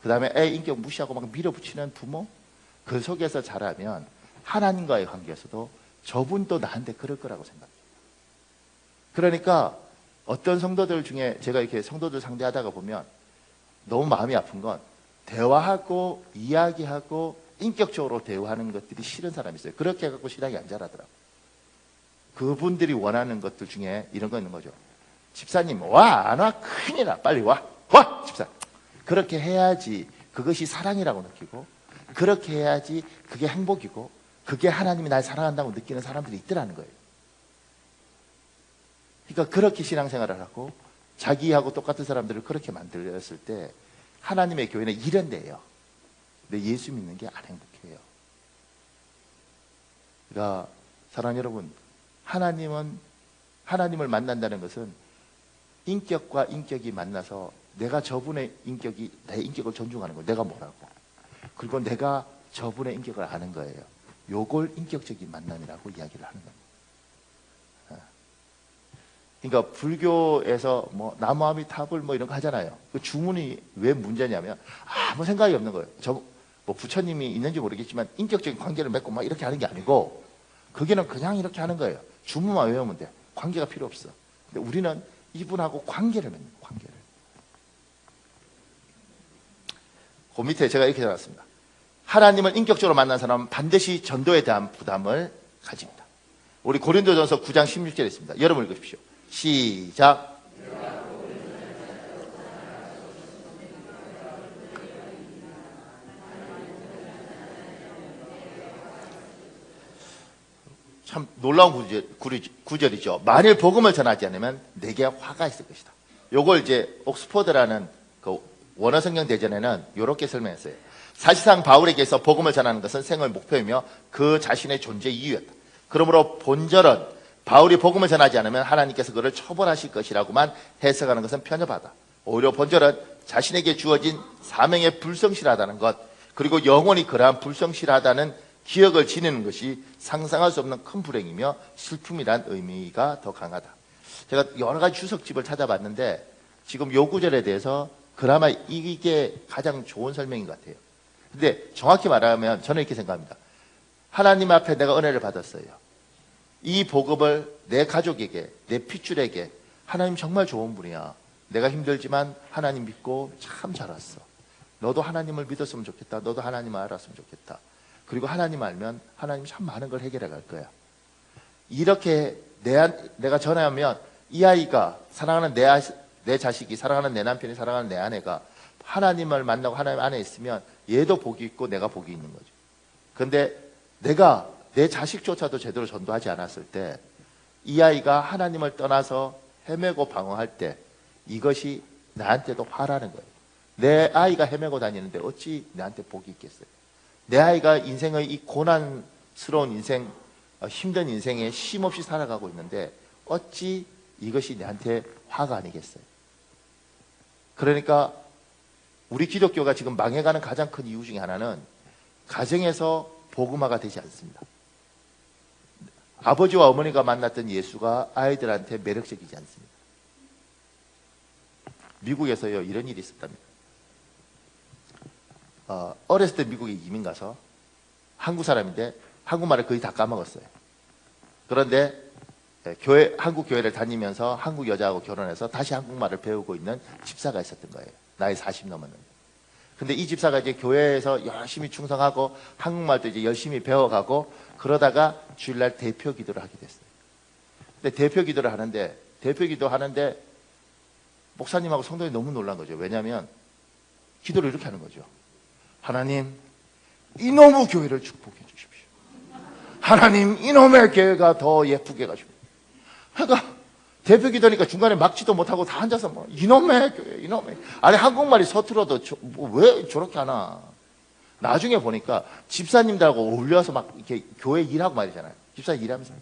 그 다음에 애 인격 무시하고 막 밀어붙이는 부모, 그 속에서 자라면 하나님과의 관계에서도 저분도 나한테 그럴 거라고 생각해요. 그러니까 어떤 성도들 중에 제가 이렇게 성도들 상대하다가 보면 너무 마음이 아픈 건 대화하고 이야기하고 인격적으로 대화하는 것들이 싫은 사람이 있어요. 그렇게 해갖고 신앙이 안 자라더라고요. 그분들이 원하는 것들 중에 이런 거 있는 거죠. 집사님 와 안 와? 큰일 나. 빨리 와 집사. 그렇게 해야지 그것이 사랑이라고 느끼고 그렇게 해야지 그게 행복이고 그게 하나님이 날 사랑한다고 느끼는 사람들이 있더라는 거예요. 그러니까 그렇게 신앙생활을 하고 자기하고 똑같은 사람들을 그렇게 만들었을 때 하나님의 교회는 이런 데예요. 근데 예수 믿는 게 안 행복해요. 그러니까 사랑하는 여러분, 하나님을 만난다는 것은 인격과 인격이 만나서 내가 저분의 인격이 내 인격을 존중하는 거예요. 내가 뭐라고. 그리고 내가 저분의 인격을 아는 거예요. 요걸 인격적인 만남이라고 이야기를 하는 겁니다. 그러니까 불교에서 뭐 나무아미타불 뭐 이런 거 하잖아요. 그 주문이 왜 문제냐면 아무 생각이 없는 거예요. 뭐 부처님이 있는지 모르겠지만 인격적인 관계를 맺고 막 이렇게 하는 게 아니고 거기는 그냥 이렇게 하는 거예요. 주문만 외우면 돼. 관계가 필요 없어. 근데 우리는 이분하고 관계를 맺는 거예요. 관계를. 그 밑에 제가 이렇게 적었습니다. 하나님을 인격적으로 만난 사람은 반드시 전도에 대한 부담을 가집니다. 우리 고린도전서 9장 16절에 있습니다. 여러분 읽으십시오. 시작. 참 놀라운 구절이죠. 만일 복음을 전하지 않으면 내게 화가 있을 것이다. 요걸 이제 옥스퍼드라는 그 원어 성경 대전에는 이렇게 설명했어요. 사실상 바울에게서 복음을 전하는 것은 생을 목표이며 그 자신의 존재 이유였다. 그러므로 본절은 바울이 복음을 전하지 않으면 하나님께서 그를 처벌하실 것이라고만 해석하는 것은 편협하다. 오히려 본절은 자신에게 주어진 사명에 불성실하다는 것, 그리고 영원히 그러한 불성실하다는 기억을 지니는 것이 상상할 수 없는 큰 불행이며 슬픔이란 의미가 더 강하다. 제가 여러 가지 주석집을 찾아봤는데 지금 요 구절에 대해서 그나마 이게 가장 좋은 설명인 것 같아요. 근데 정확히 말하면 저는 이렇게 생각합니다. 하나님 앞에 내가 은혜를 받았어요. 이 복음을 내 가족에게, 내 핏줄에게 하나님 정말 좋은 분이야. 내가 힘들지만 하나님 믿고 참 잘 왔어. 너도 하나님을 믿었으면 좋겠다. 너도 하나님을 알았으면 좋겠다. 그리고 하나님 알면 하나님 참 많은 걸 해결해 갈 거야. 이렇게 내가 전하면 이 아이가 사랑하는 내 자식이, 사랑하는 내 남편이, 사랑하는 내 아내가 하나님을 만나고 하나님 안에 있으면 얘도 복이 있고 내가 복이 있는 거죠. 그런데 내가 내 자식조차도 제대로 전도하지 않았을 때 이 아이가 하나님을 떠나서 헤매고 방황할 때 이것이 나한테도 화라는 거예요. 내 아이가 헤매고 다니는데 어찌 나한테 복이 있겠어요. 내 아이가 인생의 이 고난스러운 인생, 힘든 인생에 쉼없이 살아가고 있는데 어찌 이것이 나한테 화가 아니겠어요. 그러니까 우리 기독교가 지금 망해가는 가장 큰 이유 중에 하나는 가정에서 복음화가 되지 않습니다. 아버지와 어머니가 만났던 예수가 아이들한테 매력적이지 않습니다. 미국에서요 이런 일이 있었답니다. 어렸을 때 미국에 이민 가서 한국 사람인데 한국말을 거의 다 까먹었어요. 그런데 한국 교회를 다니면서 한국 여자하고 결혼해서 다시 한국말을 배우고 있는 집사가 있었던 거예요. 나이 40 넘었는데. 근데 이 집사가 이제 교회에서 열심히 충성하고 한국말도 이제 열심히 배워가고 그러다가 주일날 대표 기도를 하게 됐어요. 근데 대표 기도를 하는데 목사님하고 성도이 너무 놀란 거죠. 왜냐하면 기도를 이렇게 하는 거죠. 하나님, 이놈의 교회를 축복해 주십시오. 하나님, 이놈의 교회가 더 예쁘게 해가지고. 그러니까 대표 기도니까 중간에 막지도 못하고 다 앉아서 뭐 이놈의 교회, 이놈의. 아니 한국말이 서툴어도 왜 저렇게 하나. 나중에 보니까 집사님들하고 어울려서 막 이렇게 교회 일하고 말이잖아요. 집사 일하면서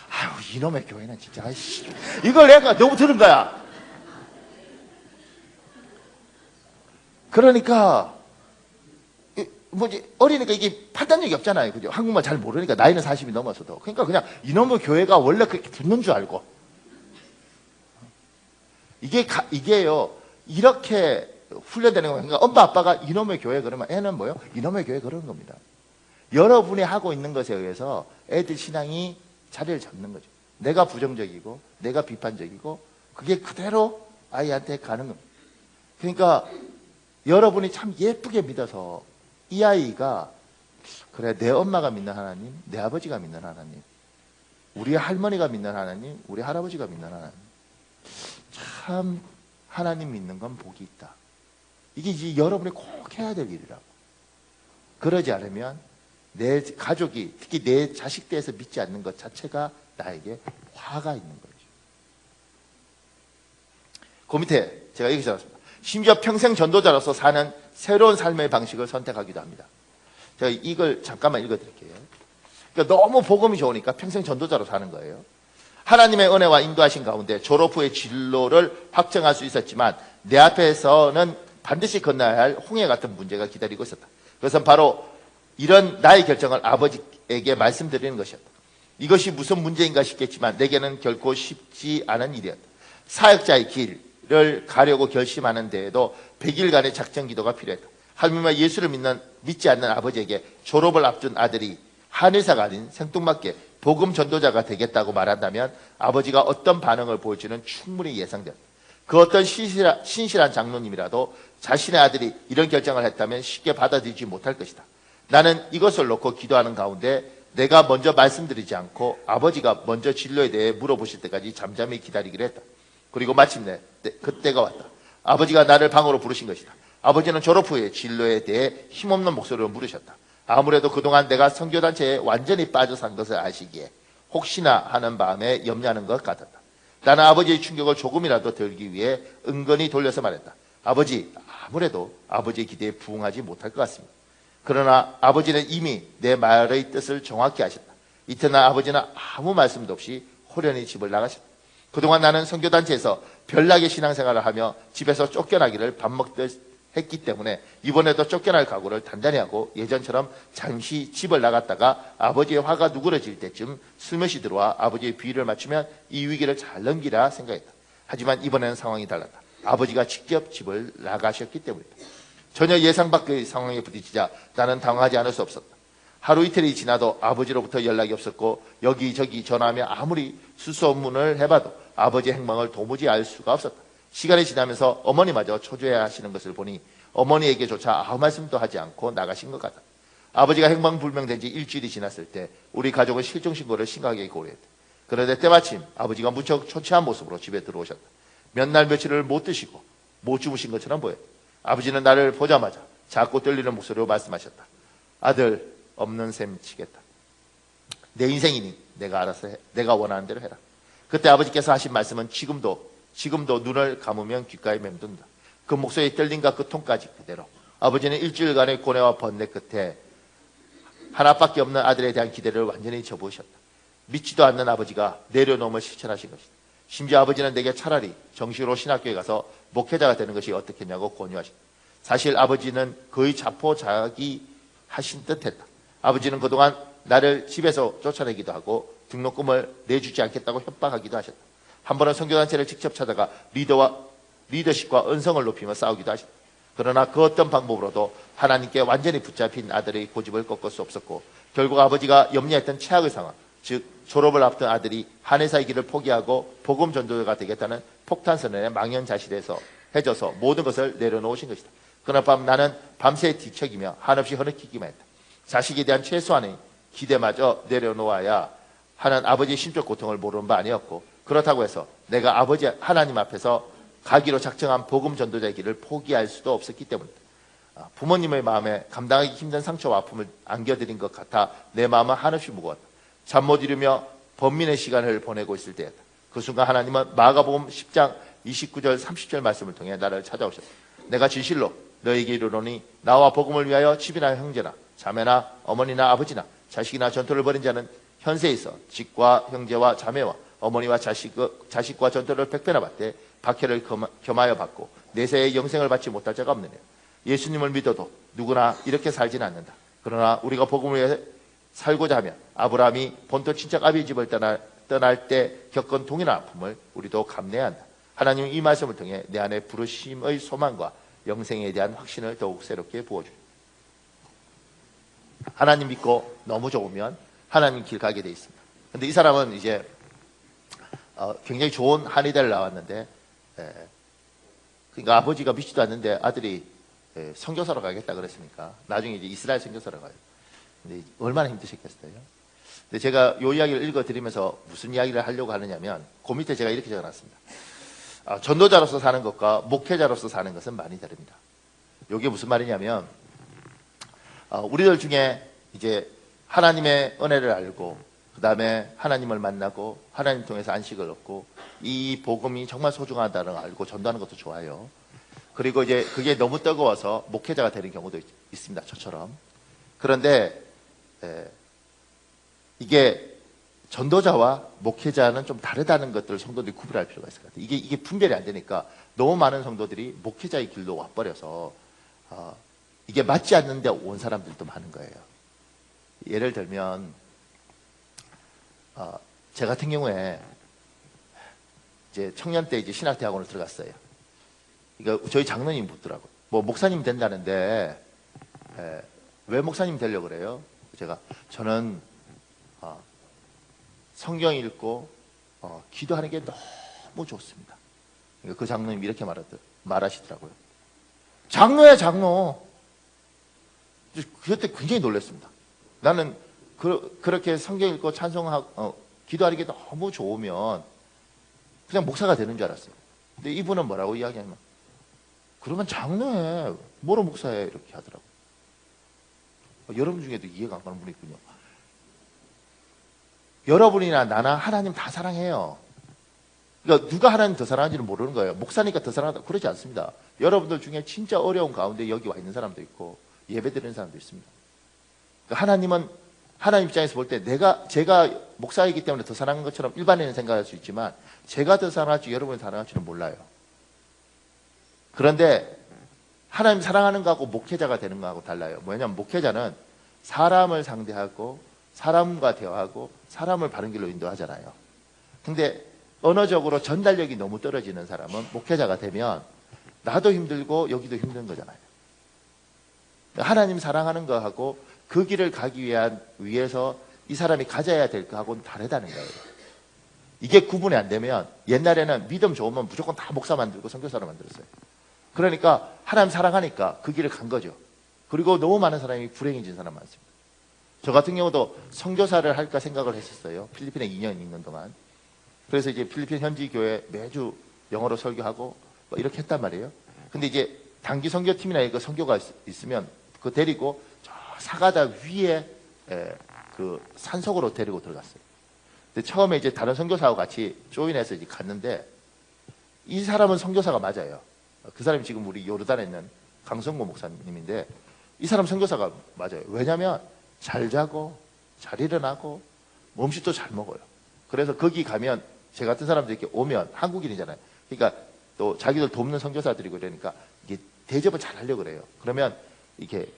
아유 이놈의 교회는 진짜 아이씨. 이걸 내가 너무 들은 거야. 그러니까 뭐지 어리니까 이게 판단력이 없잖아요. 그죠? 한국말 잘 모르니까 나이는 40이 넘어서도. 그러니까 그냥 이놈의 교회가 원래 그렇게 붙는 줄 알고. 이게요. 이렇게 훈련되는 거예요. 그러니까 엄마 아빠가 이놈의 교회 그러면 애는 뭐요? 이놈의 교회 그러는 겁니다. 여러분이 하고 있는 것에 의해서 애들 신앙이 자리를 잡는 거죠. 내가 부정적이고 내가 비판적이고 그게 그대로 아이한테 가는 겁니다. 그러니까 여러분이 참 예쁘게 믿어서 이 아이가 그래 내 엄마가 믿는 하나님, 내 아버지가 믿는 하나님, 우리 할머니가 믿는 하나님, 우리 할아버지가 믿는 하나님, 참 하나님 믿는 건 복이 있다. 이게 이제 여러분이 꼭 해야 될 일이라고. 그러지 않으면 내 가족이 특히 내 자식 대해서 믿지 않는 것 자체가 나에게 화가 있는 거죠. 그 밑에 제가 여기 적었습니다. 심지어 평생 전도자로서 사는 새로운 삶의 방식을 선택하기도 합니다. 제가 이걸 잠깐만 읽어드릴게요. 그러니까 너무 복음이 좋으니까 평생 전도자로 사는 거예요. 하나님의 은혜와 인도하신 가운데 졸업 후의 진로를 확정할 수 있었지만 내 앞에서는 반드시 건너야 할 홍해 같은 문제가 기다리고 있었다. 그것은 바로 이런 나의 결정을 아버지에게 말씀드리는 것이었다. 이것이 무슨 문제인가 싶겠지만 내게는 결코 쉽지 않은 일이었다. 사역자의 길을 가려고 결심하는 데에도 100일간의 작전 기도가 필요했다. 하나님과 예수를 믿지 않는 아버지에게 졸업을 앞둔 아들이 한의사가 아닌 생뚱맞게 복음 전도자가 되겠다고 말한다면 아버지가 어떤 반응을 보일지는 충분히 예상된다. 그 어떤 신실한 장로님이라도 자신의 아들이 이런 결정을 했다면 쉽게 받아들이지 못할 것이다. 나는 이것을 놓고 기도하는 가운데 내가 먼저 말씀드리지 않고 아버지가 먼저 진로에 대해 물어보실 때까지 잠잠히 기다리기로 했다. 그리고 마침내 그때가 왔다. 아버지가 나를 방으로 부르신 것이다. 아버지는 졸업 후에 진로에 대해 힘없는 목소리로 물으셨다. 아무래도 그동안 내가 선교단체에 완전히 빠져 산 것을 아시기에 혹시나 하는 마음에 염려하는 것 같았다. 나는 아버지의 충격을 조금이라도 덜기 위해 은근히 돌려서 말했다. 아버지, 아무래도 아버지의 기대에 부응하지 못할 것 같습니다. 그러나 아버지는 이미 내 말의 뜻을 정확히 아셨다. 이튿날 아버지는 아무 말씀도 없이 호련히 집을 나가셨다. 그동안 나는 선교단체에서 별나게 신앙생활을 하며 집에서 쫓겨나기를 밥 먹듯 했기 때문에 이번에도 쫓겨날 각오를 단단히 하고 예전처럼 잠시 집을 나갔다가 아버지의 화가 누그러질 때쯤 슬며시 들어와 아버지의 비위를 맞추면 이 위기를 잘 넘기라 생각했다. 하지만 이번에는 상황이 달랐다. 아버지가 직접 집을 나가셨기 때문이다. 전혀 예상 밖의 상황에 부딪히자 나는 당황하지 않을 수 없었다. 하루 이틀이 지나도 아버지로부터 연락이 없었고 여기저기 전화하며 아무리 수소문을 해봐도 아버지의 행방을 도무지 알 수가 없었다. 시간이 지나면서 어머니마저 초조해하시는 것을 보니 어머니에게조차 아무 말씀도 하지 않고 나가신 것 같다. 아버지가 행방불명된 지 일주일이 지났을 때 우리 가족은 실종신고를 심각하게 고려했다. 그런데 때마침 아버지가 무척 초췌한 모습으로 집에 들어오셨다. 몇 날 며칠을 못 드시고 못 주무신 것처럼 보였다. 아버지는 나를 보자마자 작고 떨리는 목소리로 말씀하셨다. 아들, 없는 셈 치겠다. 내 인생이니 내가 알아서 해. 내가 원하는 대로 해라. 그때 아버지께서 하신 말씀은 지금도 눈을 감으면 귓가에 맴돈다. 그 목소리의 떨림과 그 톤까지 그대로. 아버지는 일주일간의 고뇌와 번뇌 끝에 하나밖에 없는 아들에 대한 기대를 완전히 접으셨다. 믿지도 않는 아버지가 내려놓음을 실천하신 것이다. 심지어 아버지는 내게 차라리 정식으로 신학교에 가서 목회자가 되는 것이 어떻겠냐고 권유하셨다. 사실 아버지는 거의 자포자기하신 듯했다. 아버지는 그동안 나를 집에서 쫓아내기도 하고 등록금을 내주지 않겠다고 협박하기도 하셨다. 한 번은 선교단체를 직접 찾아가 리더십과 은성을 높이며 싸우기도 하셨다. 그러나 그 어떤 방법으로도 하나님께 완전히 붙잡힌 아들의 고집을 꺾을 수 없었고 결국 아버지가 염려했던 최악의 상황, 즉 졸업을 앞둔 아들이 한의사의 길을 포기하고 복음 전도자가 되겠다는 폭탄선언에 망연자실해서 해져서 모든 것을 내려놓으신 것이다. 그날 밤 나는 밤새 뒤척이며 한없이 흐느끼기만 했다. 자식에 대한 최소한의 기대마저 내려놓아야 하는 아버지의 심적 고통을 모르는 바 아니었고 그렇다고 해서 내가 아버지 하나님 앞에서 가기로 작정한 복음 전도자의 길을 포기할 수도 없었기 때문이다. 부모님의 마음에 감당하기 힘든 상처와 아픔을 안겨드린 것 같아 내 마음은 한없이 무거웠다. 잠 못 이루며 번민의 시간을 보내고 있을 때였다. 그 순간 하나님은 마가복음 10장 29절 30절 말씀을 통해 나를 찾아오셨다. 내가 진실로 너에게 이르노니 나와 복음을 위하여 집이나 형제나 자매나 어머니나 아버지나 자식이나 전토를 벌인 자는 현세에 있어 집과 형제와 자매와 어머니와 자식과 전토를 100배나 받되 박해를 겸하여 받고 내세의 영생을 받지 못할 자가 없느냐. 예수님을 믿어도 누구나 이렇게 살지는 않는다. 그러나 우리가 복음을 위해 살고자 하면 아브라함이 본토 친척 아비의 집을 떠날 때 겪은 동일한 아픔을 우리도 감내해야 한다. 하나님은 이 말씀을 통해 내 안에 부르심의 소망과 영생에 대한 확신을 더욱 새롭게 부어줍니다. 하나님 믿고 너무 좋으면 하나님 길 가게 돼 있습니다. 근데 이 사람은 이제 굉장히 좋은 한의대를 나왔는데 그러니까 아버지가 믿지도 않는데 아들이 선교사로 가겠다 그랬으니까 나중에 이제 이스라엘 선교사로 가요. 근데 얼마나 힘드셨겠어요. 근데 제가 이 이야기를 읽어드리면서 무슨 이야기를 하려고 하느냐면 그 밑에 제가 이렇게 적어놨습니다. 전도자로서 사는 것과 목회자로서 사는 것은 많이 다릅니다. 이게 무슨 말이냐면 우리들 중에 이제 하나님의 은혜를 알고 그 다음에 하나님을 만나고 하나님 통해서 안식을 얻고 이 복음이 정말 소중하다는 걸 알고 전도하는 것도 좋아요. 그리고 이제 그게 너무 뜨거워서 목회자가 되는 경우도 있습니다. 저처럼. 그런데 이게 전도자와 목회자는 좀 다르다는 것들을 성도들이 구별할 필요가 있을 것 같아요. 이게 분별이 안 되니까 너무 많은 성도들이 목회자의 길로 와버려서 이게 맞지 않는데 온 사람들도 많은 거예요. 예를 들면 제 같은 경우에 이제 청년 때 이제 신학대학원을 들어갔어요. 그러니까 저희 장로님이 묻더라고요. 뭐 목사님 된다는데 왜 목사님 되려고 그래요? 저는 성경 읽고 기도하는 게 너무 좋습니다. 그러니까 그 장로님이 이렇게 말하시더라고요. 장로야 장로. 그때 굉장히 놀랐습니다. 나는 그렇게 성경 읽고 찬송하고 기도하는 게 너무 좋으면 그냥 목사가 되는 줄 알았어요. 근데 이분은 뭐라고 이야기하냐면 그러면 장로해. 뭐로 목사해? 이렇게 하더라고요. 여러분 중에도 이해가 안 가는 분이 있군요. 여러분이나 나나 하나님 다 사랑해요. 그러니까 누가 하나님 더 사랑하는지는 모르는 거예요. 목사니까 더 사랑하다 그러지 않습니다. 여러분들 중에 진짜 어려운 가운데 여기 와 있는 사람도 있고 예배 드리는 사람도 있습니다. 그러니까 하나님은 하나님 입장에서 볼 때 제가 목사이기 때문에 더 사랑하는 것처럼 일반인은 생각할 수 있지만 제가 더 사랑할지 여러분이 사랑할지는 몰라요. 그런데 하나님 사랑하는 거하고 목회자가 되는 거하고 달라요. 뭐냐면 목회자는 사람을 상대하고 사람과 대화하고 사람을 바른 길로 인도하잖아요. 근데 언어적으로 전달력이 너무 떨어지는 사람은 목회자가 되면 나도 힘들고 여기도 힘든 거잖아요. 하나님 사랑하는 거하고 그 길을 가기 위해서 이 사람이 가져야 될 거하고는 다르다는 거예요. 이게 구분이 안 되면 옛날에는 믿음 좋으면 무조건 다 목사 만들고 선교사로 만들었어요. 그러니까 하나님 사랑하니까 그 길을 간 거죠. 그리고 너무 많은 사람이 불행해진 사람 많습니다. 저 같은 경우도 선교사를 할까 생각을 했었어요. 필리핀에 2년 있는 동안. 그래서 이제 필리핀 현지 교회 매주 영어로 설교하고 뭐 이렇게 했단 말이에요. 근데 이제 단기 선교팀이나 그 선교가 있으면 그거 데리고 저 사가다 위에 그 산속으로 데리고 들어갔어요. 근데 처음에 이제 다른 선교사하고 같이 조인해서 이제 갔는데 이 사람은 선교사가 맞아요. 그 사람이 지금 우리 요르단에 있는 강성구 목사님인데 이 사람 선교사가 맞아요. 왜냐하면 잘 자고 잘 일어나고 음식도 잘 먹어요. 그래서 거기 가면 제 같은 사람들 이렇게 오면 한국인이잖아요. 그러니까 또 자기들 돕는 선교사들이고 그러니까 이게 대접을 잘 하려고 그래요. 그러면 이렇게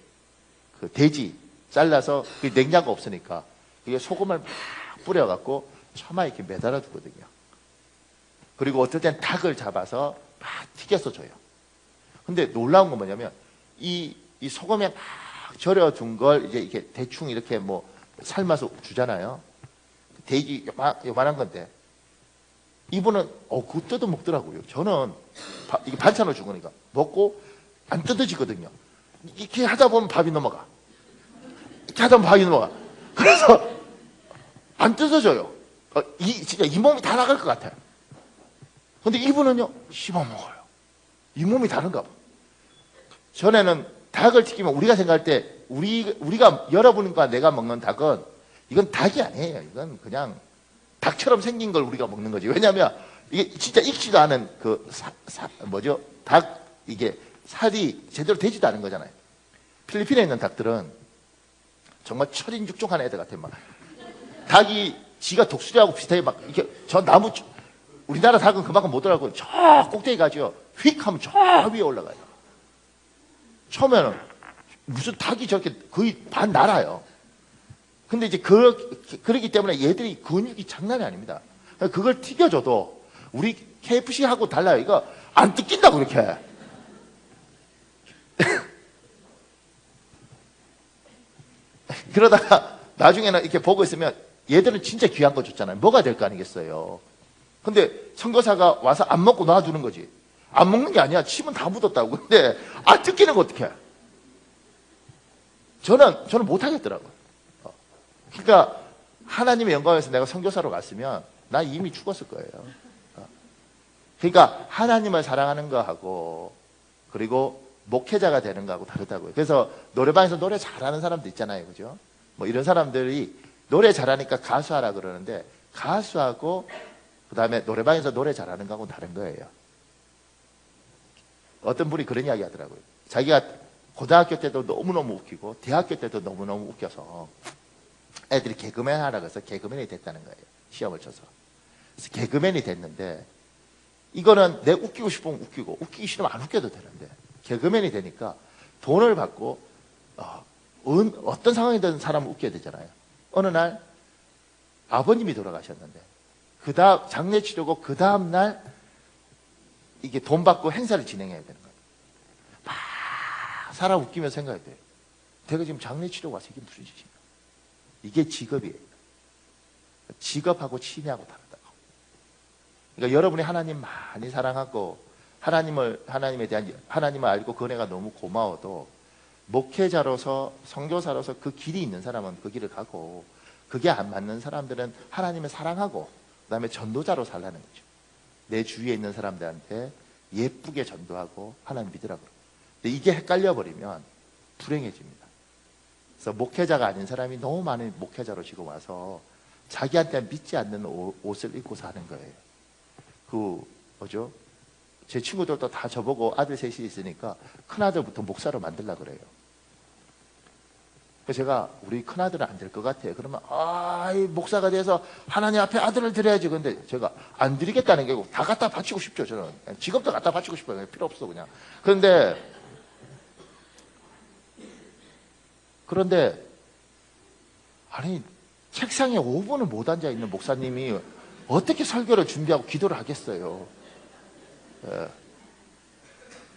그 돼지 잘라서 그 냉장고 없으니까 이게 소금을 막 뿌려갖고 처마에 이렇게 매달아 두거든요. 그리고 어떨 땐 닭을 잡아서 막 튀겨서 줘요. 근데 놀라운 건 뭐냐면 이 소금에 막 절여둔 걸 이제 이렇게 대충 이렇게 뭐 삶아서 주잖아요. 돼지 요만한 건데 이분은 그거 뜯어 먹더라고요. 저는 이게 반찬을 준 거니까 먹고 안 뜯어지거든요. 이렇게 하다 보면 밥이 넘어가. 이렇게 하다 보면 밥이 넘어가. 그래서 안 뜯어져요. 진짜 이 몸이 다 나갈 것 같아요. 근데 이분은요 씹어 먹어요. 이 몸이 다른가 봐. 전에는 닭을 튀기면 우리가 생각할 때 우리가 여러분과 내가 먹는 닭은 이건 닭이 아니에요. 이건 그냥 닭처럼 생긴 걸 우리가 먹는 거지. 왜냐하면 이게 진짜 익지도 않은 닭 이게 살이 제대로 되지도 않은 거잖아요. 필리핀에 있는 닭들은 정말 철인육종한 애들 같아요. 막 닭이 지가 독수리하고 비슷하게 막 이렇게 저 나무 우리나라 닭은 그만큼 못 들어가고 저 꼭대기 가죠. 휙 하면 저 위에 올라가요. 처음에는 무슨 닭이 저렇게 거의 반 날아요. 근데 이제 그러기 때문에 얘들이 근육이 장난이 아닙니다. 그걸 튀겨줘도 우리 KFC하고 달라요. 이거 안 뜯긴다고 이렇게. 그러다가 나중에는 이렇게 보고 있으면 얘들은 진짜 귀한 거 줬잖아요. 뭐가 될 거 아니겠어요. 근데 선교사가 와서 안 먹고 놔두는 거지. 안 먹는 게 아니야. 침은 다 묻었다고. 근데 안 뜯기는 거 어떡해. 저는 못하겠더라고요. 그러니까 하나님의 영광에서 내가 선교사로 갔으면 나 이미 죽었을 거예요. 그러니까 하나님을 사랑하는 거하고 그리고 목회자가 되는 거하고 다르다고요. 그래서 노래방에서 노래 잘하는 사람도 있잖아요. 그죠? 뭐 이런 사람들이 노래 잘하니까 가수하라 그러는데 가수하고 그 다음에 노래방에서 노래 잘하는 거하고는 다른 거예요. 어떤 분이 그런 이야기 하더라고요. 자기가 고등학교 때도 너무너무 웃기고 대학교 때도 너무너무 웃겨서 애들이 개그맨 하라 그래서 개그맨이 됐다는 거예요. 시험을 쳐서. 그래서 개그맨이 됐는데 이거는 내 웃기고 싶으면 웃기고 웃기기 싫으면 안 웃겨도 되는데 개그맨이 되니까 돈을 받고 어떤 상황이든 사람을 웃겨야 되잖아요. 어느 날 아버님이 돌아가셨는데 장례 치르고 그 다음날 이게 돈 받고 행사를 진행해야 되는 거예요. 막 사람 웃기면서 생각해야 돼요. 내가 지금 장례 치르고 와서 이게 무슨 짓이냐. 이게 직업이에요. 직업하고 취미하고 다르다고. 그러니까 여러분이 하나님 많이 사랑하고 하나님을 알고 그 은혜가 너무 고마워도 목회자로서 선교사로서 그 길이 있는 사람은 그 길을 가고 그게 안 맞는 사람들은 하나님을 사랑하고 그 다음에 전도자로 살라는 거죠. 내 주위에 있는 사람들한테 예쁘게 전도하고 하나님 믿으라고. 근데 이게 헷갈려 버리면 불행해집니다. 그래서 목회자가 아닌 사람이 너무 많은 목회자로 지금 와서 자기한테 믿지 않는 옷을 입고 사는 거예요. 뭐죠? 제 친구들도 다 저보고 아들 셋이 있으니까 큰아들부터 목사로 만들려고 그래요. 그래서 제가 우리 큰아들은 안 될 것 같아요. 그러면 이 목사가 돼서 하나님 앞에 아들을 드려야지. 근데 제가 안 드리겠다는 게 다 갖다 바치고 싶죠. 저는 직업도 갖다 바치고 싶어요. 필요 없어 그냥. 그런데 아니 책상에 5분을 못 앉아 있는 목사님이 어떻게 설교를 준비하고 기도를 하겠어요. 예.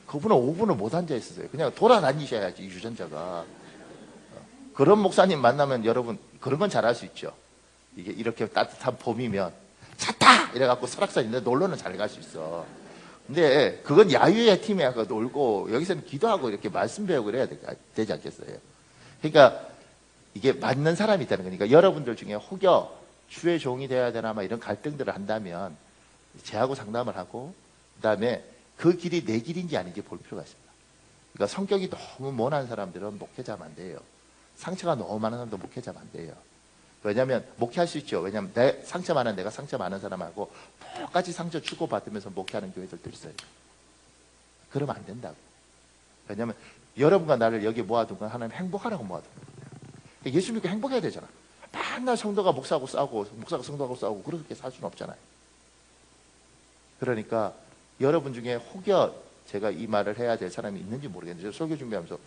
그분은 5분을 못 앉아 있었어요. 그냥 돌아다니셔야지, 유전자가. 그런 목사님 만나면 여러분 그런 건 잘할 수 있죠. 이게 이렇게 따뜻한 봄이면 찼다! 이래갖고 설악산 있는데 놀러는 잘 갈 수 있어. 근데 그건 야유의 팀에 가서 놀고 여기서는 기도하고 이렇게 말씀 배우고 그래야 되지 않겠어요? 그러니까 이게 맞는 사람이 있다는 거니까 여러분들 중에 혹여 주의 종이 되어야 되나 막 이런 갈등들을 한다면 제하고 상담을 하고 그 다음에 그 길이 내 길인지 아닌지 볼 필요가 있습니다. 그러니까 성격이 너무 모난 사람들은 목회자면 안 돼요. 상처가 너무 많은 사람도 목회자면 안 돼요. 왜냐하면 목회할 수 있죠. 왜냐하면 내가 상처 많은 사람하고 똑같이 상처 주고받으면서 목회하는 교회들도 있어요. 그러면 안 된다고. 왜냐하면 여러분과 나를 여기 모아둔 건 하나님 행복하라고 모아둔 거예요. 예수 믿고 행복해야 되잖아. 맨날 성도가 목사하고 싸우고 목사가 성도하고 싸우고 그렇게 살 수는 없잖아요. 그러니까 여러분 중에 혹여 제가 이 말을 해야 될 사람이 있는지 모르겠는데 설교 준비하면서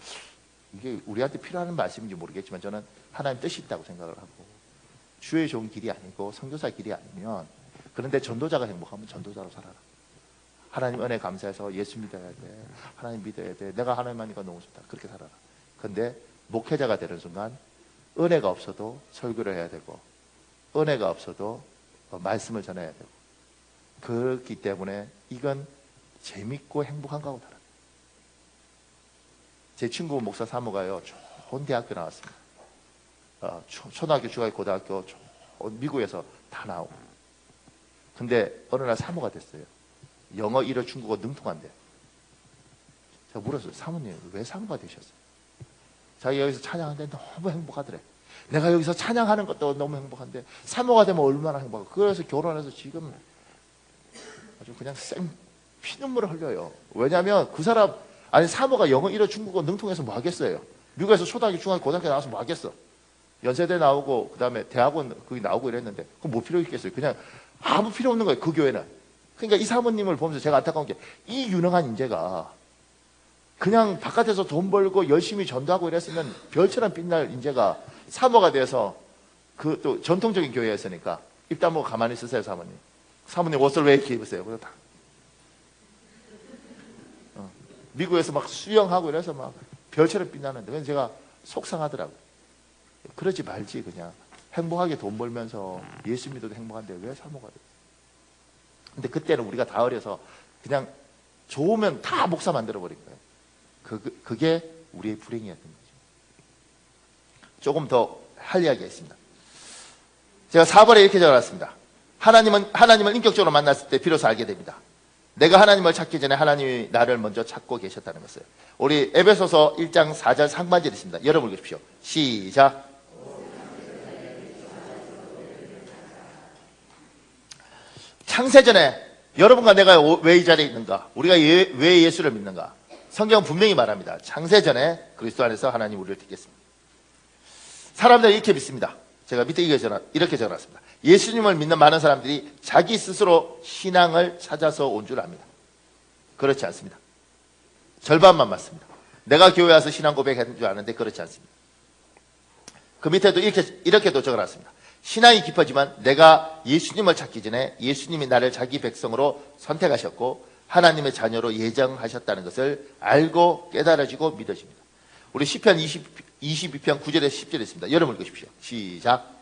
이게 우리한테 필요한 말씀인지 모르겠지만 저는 하나님 뜻이 있다고 생각을 하고 주의 좋은 길이 아니고 선교사 길이 아니면 그런데 전도자가 행복하면 전도자로 살아라. 하나님 은혜 감사해서 예수 믿어야 돼. 하나님 믿어야 돼. 내가 하나님 하니까 너무 좋다. 그렇게 살아라. 그런데 목회자가 되는 순간 은혜가 없어도 설교를 해야 되고 은혜가 없어도 말씀을 전해야 되고 그렇기 때문에 이건 재밌고 행복한 거하고 다릅니다. 제 친구 목사 사모가요 좋은 대학교 나왔습니다. 초등학교, 중학교, 고등학교 미국에서 다 나오고 근데 어느 날 사모가 됐어요. 영어, 일어, 중국어 능통한데 제가 물었어요. 사모님 왜 사모가 되셨어요? 자기 여기서 찬양하는데 너무 행복하더래. 내가 여기서 찬양하는 것도 너무 행복한데 사모가 되면 얼마나 행복하고 그래서 결혼해서 지금 아주 그냥 피눈물을 흘려요. 왜냐하면 그 사람 사모가 영어, 일어, 중국어 능통해서 뭐 하겠어요? 미국에서 초등학교, 중학교, 고등학교 나와서 뭐 하겠어? 연세대 나오고 그 다음에 대학원 거기 나오고 이랬는데 그럼 뭐 필요 있겠어요? 그냥 아무 필요 없는 거예요. 그 교회는. 그러니까 이 사모님을 보면서 제가 안타까운 게 이 유능한 인재가 그냥 바깥에서 돈 벌고 열심히 전도하고 이랬으면 별처럼 빛날 인재가 사모가 돼서 그 또 전통적인 교회였으니까 입 다물고 가만히 있으세요. 사모님 옷을 왜 이렇게 입으세요? 그래서 다 미국에서 막 수영하고 이래서 막 별처럼 빛나는데 그래서 제가 속상하더라고요. 그러지 말지. 그냥 행복하게 돈 벌면서 예수 믿어도 행복한데 왜 사모가 돼? 근데 그때는 우리가 다 어려서 그냥 좋으면 다 목사 만들어버린 거예요. 그게 우리의 불행이었던 거죠. 조금 더 할 이야기가 있습니다. 제가 4번에 이렇게 적어놨습니다. 하나님을 인격적으로 만났을 때 비로소 알게 됩니다. 내가 하나님을 찾기 전에 하나님이 나를 먼저 찾고 계셨다는 것을. 우리 에베소서 1장 4절 상반절이 있습니다. 여러분 읽으십시오. 시작. 창세전에 여러분과 내가 왜 이 자리에 있는가? 우리가 왜 예수를 믿는가? 성경은 분명히 말합니다. 창세전에 그리스도 안에서 하나님 우리를 택했습니다. 사람들은 이렇게 믿습니다. 제가 밑에 이렇게 적어놨습니다. 예수님을 믿는 많은 사람들이 자기 스스로 신앙을 찾아서 온 줄 압니다. 그렇지 않습니다. 절반만 맞습니다. 내가 교회 와서 신앙 고백한 줄 아는데 그렇지 않습니다. 그 밑에도 이렇게도 적어놨습니다. 신앙이 깊어지면 내가 예수님을 찾기 전에 예수님이 나를 자기 백성으로 선택하셨고 하나님의 자녀로 예정하셨다는 것을 알고 깨달아지고 믿어집니다. 우리 시편 22편 9절에서 10절에 있습니다. 여러분 읽으십시오. 시작.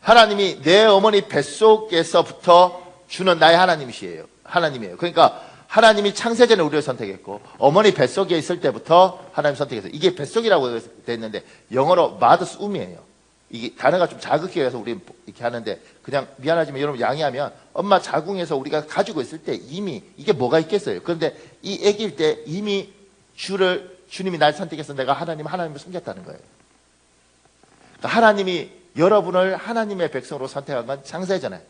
하나님이 내 어머니 뱃속에서부터 주는 나의 하나님이에요. 그러니까 하나님이 창세전에 우리를 선택했고 어머니 뱃속에 있을 때부터 하나님 선택했어요. 이게 뱃속이라고 됐는데 영어로 mother's womb이에요. 이게 단어가 좀 자극해서 우리 이렇게 하는데 그냥 미안하지만 여러분 양해하면 엄마 자궁에서 우리가 가지고 있을 때 이미 이게 뭐가 있겠어요. 그런데 이 아기일 때 이미 주님이 날 선택해서 내가 하나님을 섬겼다는 거예요. 그러니까 하나님이 여러분을 하나님의 백성으로 선택한 건 창세전에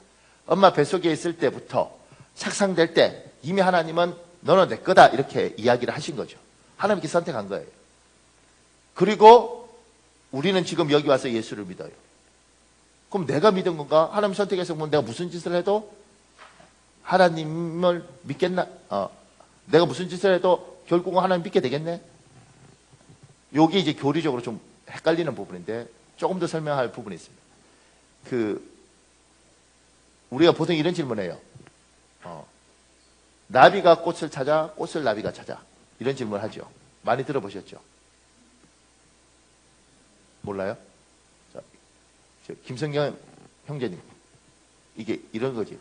엄마 뱃속에 있을 때부터 착상될 때 이미 하나님은 너는 내 거다 이렇게 이야기를 하신 거죠. 하나님께 선택한 거예요. 그리고 우리는 지금 여기 와서 예수를 믿어요. 그럼 내가 믿은 건가? 하나님 선택해서 내가 무슨 짓을 해도 하나님을 믿겠나? 내가 무슨 짓을 해도 결국은 하나님 믿게 되겠네? 여기 이제 교리적으로 좀 헷갈리는 부분인데 조금 더 설명할 부분이 있습니다. 우리가 보통 이런 질문을 해요. 나비가 꽃을 찾아, 꽃을 나비가 찾아. 이런 질문을 하죠. 많이 들어보셨죠? 몰라요? 자, 김성경 형제님. 이게 이런 거지.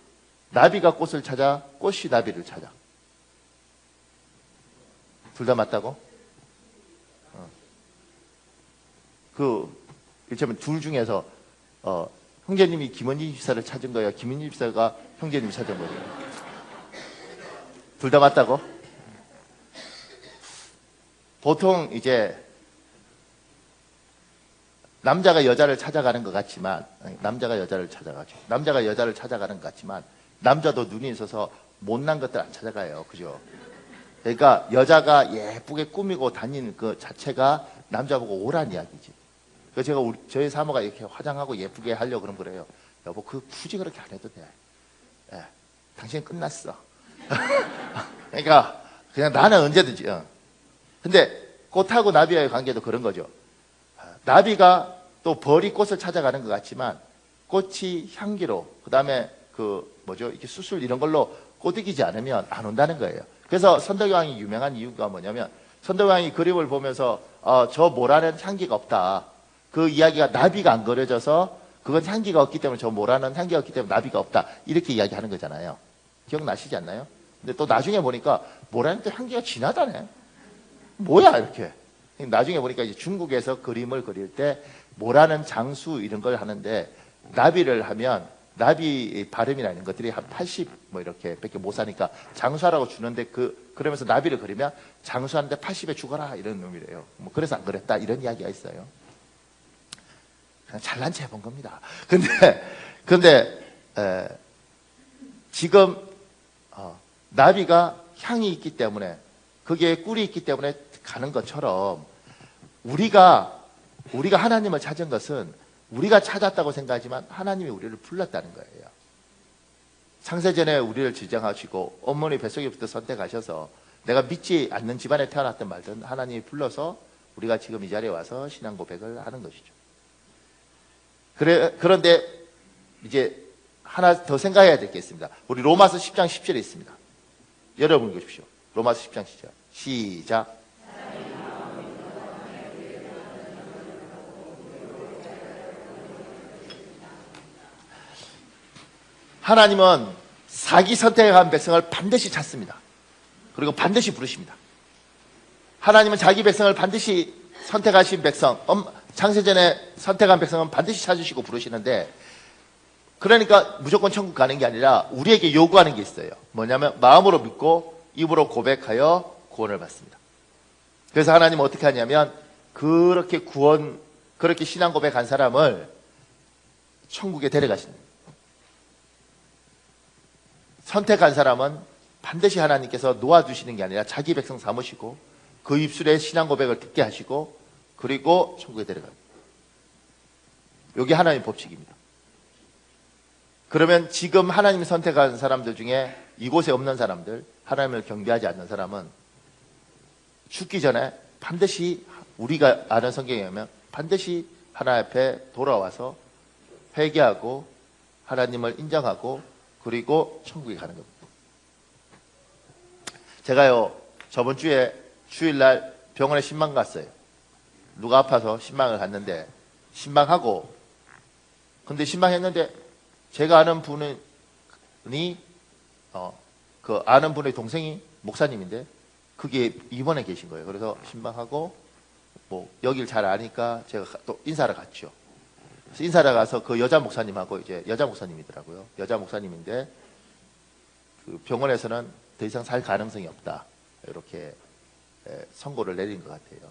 나비가 꽃을 찾아, 꽃이 나비를 찾아. 둘 다 맞다고? 그렇다면 둘 중에서 형제님이 김원진 집사를 찾은 거예요? 김원진 집사가 형제님을 찾은 거예요? 둘 다 맞다고? 보통 이제 남자가 여자를 찾아가는 것 같지만 남자가 여자를 찾아가는 것 같지만 남자도 눈이 있어서 못난 것들 안 찾아가요. 그죠? 그러니까 여자가 예쁘게 꾸미고 다니는 그 자체가 남자 보고 오란 이야기지. 그래서 제가 저희 사모가 이렇게 화장하고 예쁘게 하려고 그러면 그래요. 여보, 굳이 그렇게 안 해도 돼. 예, 당신은 끝났어. 그러니까 그냥 나는 언제든지. 근데 꽃하고 나비와의 관계도 그런 거죠. 나비가 또 벌이 꽃을 찾아가는 것 같지만 꽃이 향기로 그다음에 이렇게 수술 이런 걸로 꼬드기지 않으면 안 온다는 거예요. 그래서 선덕여왕이 유명한 이유가 뭐냐면 선덕여왕이 그림을 보면서 저 모라는 향기가 없다. 그 이야기가 나비가 안 그려져서 그건 향기가 없기 때문에 저 모라는 향기가 없기 때문에 나비가 없다. 이렇게 이야기하는 거잖아요. 기억나시지 않나요? 근데 또 나중에 보니까 모라는 또 향기가 진하다네. 뭐야 이렇게. 나중에 보니까 이제 중국에서 그림을 그릴 때 모라는 장수 이런 걸 하는데 나비를 하면 나비 발음이나 이런 것들이 한 80 뭐 이렇게 밖에 못 사니까 장수하라고 주는데 그러면서 나비를 그리면 장수하는데 80에 죽어라 이런 놈이래요. 뭐 그래서 안 그랬다 이런 이야기가 있어요. 그냥 잘난 체 해본 겁니다. 근데 지금 나비가 향이 있기 때문에 그게 꿀이 있기 때문에 가는 것처럼 우리가 하나님을 찾은 것은 우리가 찾았다고 생각하지만 하나님이 우리를 불렀다는 거예요. 창세전에 우리를 지정하시고 어머니 뱃속에부터 선택하셔서 내가 믿지 않는 집안에 태어났든 말든 하나님이 불러서 우리가 지금 이 자리에 와서 신앙 고백을 하는 것이죠. 그런데 이제 하나 더 생각해야 될 게 있습니다. 우리 로마서 10장 10절에 있습니다. 여러분 읽으십시오. 로마서 10장 10절. 시작. 하나님은 자기 선택한 백성을 반드시 찾습니다. 그리고 반드시 부르십니다. 하나님은 자기 백성을 반드시 선택하신 백성, 창세전에 선택한 백성은 반드시 찾으시고 부르시는데 그러니까 무조건 천국 가는 게 아니라 우리에게 요구하는 게 있어요. 뭐냐면 마음으로 믿고 입으로 고백하여 구원을 받습니다. 그래서 하나님은 어떻게 하냐면 그렇게 신앙 고백한 사람을 천국에 데려가십니다. 선택한 사람은 반드시 하나님께서 놓아주시는 게 아니라 자기 백성 삼으시고 그 입술에 신앙 고백을 듣게 하시고 그리고 천국에 데려갑니다. 이게 하나님의 법칙입니다. 그러면 지금 하나님이 선택한 사람들 중에 이곳에 없는 사람들, 하나님을 경배하지 않는 사람은 죽기 전에 반드시 우리가 아는 성경에 의하면 반드시 하나님 앞에 돌아와서 회개하고 하나님을 인정하고 그리고 천국에 가는 겁니다. 제가요 저번 주에 주일날 병원에 신방 갔어요. 누가 아파서 신방을 갔는데 신방하고 근데 신방했는데 제가 아는 분이 그 아는 분의 동생이 목사님인데 그게 입원해 계신 거예요. 그래서 신방하고 뭐 여길 잘 아니까 제가 또 인사를 갔죠. 그래서 인사를 가서 그 여자 목사님하고 이제 여자 목사님이더라고요. 여자 목사님인데 그 병원에서는 더 이상 살 가능성이 없다. 이렇게 선고를 내린 것 같아요.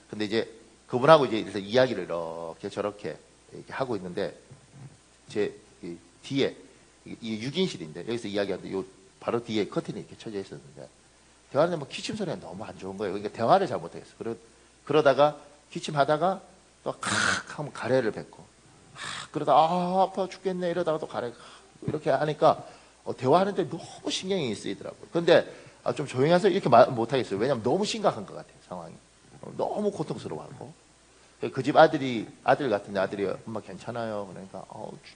근데 이제 그분하고 이제 이야기를 이렇게 저렇게 이렇게 하고 있는데 제 뒤에 이 6인실인데 여기서 이야기하는데 요 바로 뒤에 커튼이 이렇게 쳐져 있었는데 대화하는데 뭐 기침 소리가 너무 안 좋은 거예요. 그러니까 대화를 잘 못하겠어. 그러다가 기침하다가 또 칵 하면 가래를 뱉고 그러다 아파 죽겠네 이러다가 또 가래 이렇게 하니까 대화하는데 너무 신경이 쓰이더라고요. 근데 좀 조용히 하세요 이렇게 말 못하겠어요. 왜냐면 너무 심각한 것 같아요. 상황이. 너무 고통스러워하고 그 집 아들 같은데 아들이 엄마 괜찮아요. 그러니까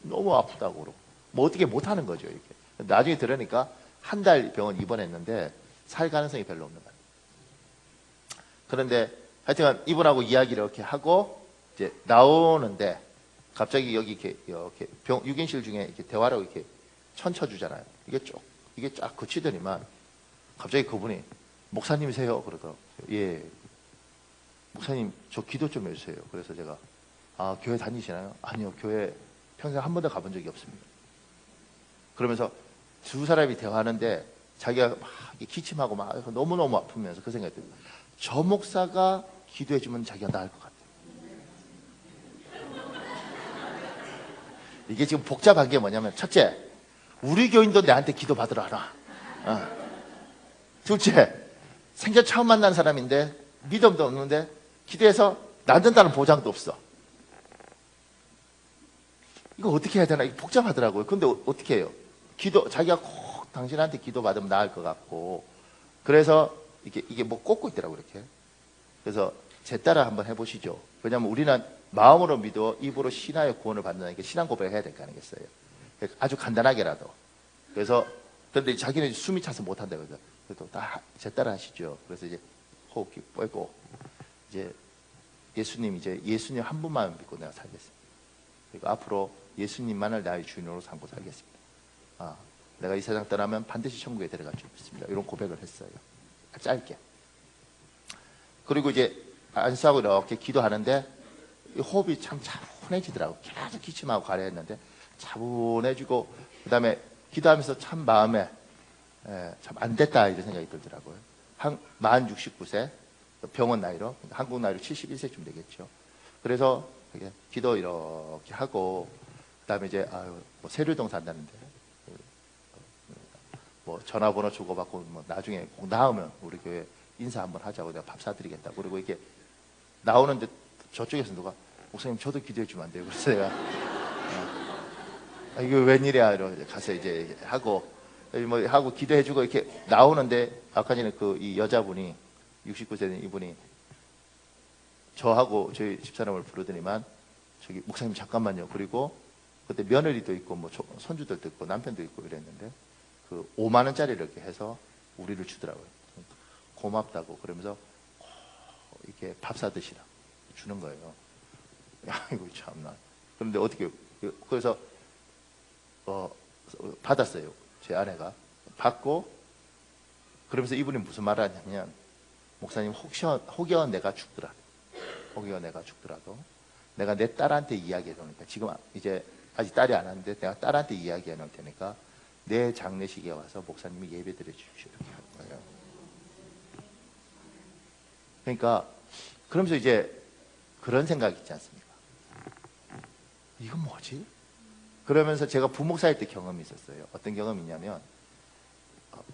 너무 아프다고 그러고 뭐 어떻게 못하는 거죠. 이렇게. 나중에 들으니까 한 달 병원 입원했는데 살 가능성이 별로 없는 거예요. 그런데 하여튼 이분하고 이야기를 이렇게 하고 이제 나오는데 갑자기 여기 이렇게 6인실 중에 이렇게 대화라고 이렇게 천 쳐주잖아요. 이게 쫙 그치더니만 갑자기 그분이 목사님이세요? 그러더라고요. 예. 목사님 저 기도 좀 해주세요. 그래서 제가 교회 다니시나요? 아니요. 교회 평생 한 번도 가본 적이 없습니다. 그러면서 두 사람이 대화하는데 자기가 막 기침하고 막 너무너무 아프면서 그 생각이 들어요. 저 목사가 기도해주면 자기가 나을 것 같아요. 이게 지금 복잡한 게 뭐냐면 첫째, 우리 교인도 내한테 기도 받으러 하나. 둘째, 생전 처음 만난 사람인데 믿음도 없는데 기도해서 낫는다는 보장도 없어. 이거 어떻게 해야 되나? 이거 복잡하더라고요. 근데 어떻게 해요? 자기가 꼭 당신한테 기도 받으면 나을 것 같고 그래서 이게 뭐 꽂고 있더라고요. 이렇게. 그래서 제 따라 한번 해보시죠. 왜냐하면 우리는 마음으로 믿어 입으로 신하의 구원을 받는다니까 신앙 고백을 해야 될 거 아니겠어요. 아주 간단하게라도. 그래서 그런데 자기는 숨이 차서 못한다고 그래서 그래도 다 제 따라 하시죠. 그래서 이제 호흡기 뻗고 이제 예수님 한 분만 믿고 내가 살겠습니다. 그리고 앞으로 예수님만을 나의 주인으로 삼고 살겠습니다. 내가 이 세상 떠나면 반드시 천국에 들어갈 줄 믿습니다. 이런 고백을 했어요. 짧게. 그리고 이제 안수하고 이렇게 기도하는데 호흡이 참 차분해지더라고. 계속 기침하고 가려했는데 차분해지고 그다음에 기도하면서 참 마음에 참 안 됐다 이런 생각이 들더라고요. 만 69세 병원 나이로 한국 나이로 71세쯤 되겠죠. 그래서 기도 이렇게 하고 그다음에 이제 뭐 세류동 산다는데 뭐 전화번호 주고받고 뭐 나중에 꼭 나오면 우리 교회 인사 한번 하자고 내가 밥 사드리겠다. 그리고 이렇게 나오는데 저쪽에서 누가 목사님 저도 기도해 주면 안 돼요? 그래서 내가 이거 웬일이야 이러고 가서 이제 하고 뭐 하고 기도해주고 이렇게 나오는데 아까 전에 이 여자분이 69세 된 이분이 저하고 저희 집사람을 부르더니만 저기 목사님 잠깐만요. 그리고 그때 며느리도 있고 뭐 손주들도 있고 남편도 있고 이랬는데 그 5만 원짜리를 이렇게 해서 우리를 주더라고요. 고맙다고 그러면서 이렇게 밥 사드시라 주는 거예요. 아이고 참나. 그런데 어떻게 그래서 받았어요. 제 아내가 받고 그러면서 이분이 무슨 말을 하냐면 목사님 혹여 내가 죽더라도 내가 내 딸한테 이야기해 놓으니까 지금 이제 아직 딸이 안 왔는데 내가 딸한테 이야기해 놓을 테니까 내 장례식에 와서 목사님이 예배 드려 주십시오 이렇게 하는 거예요. 그러니까 그러면서 이제 그런 생각이 있지 않습니까? 이건 뭐지? 그러면서 제가 부목사일 때 경험이 있었어요. 어떤 경험이 있냐면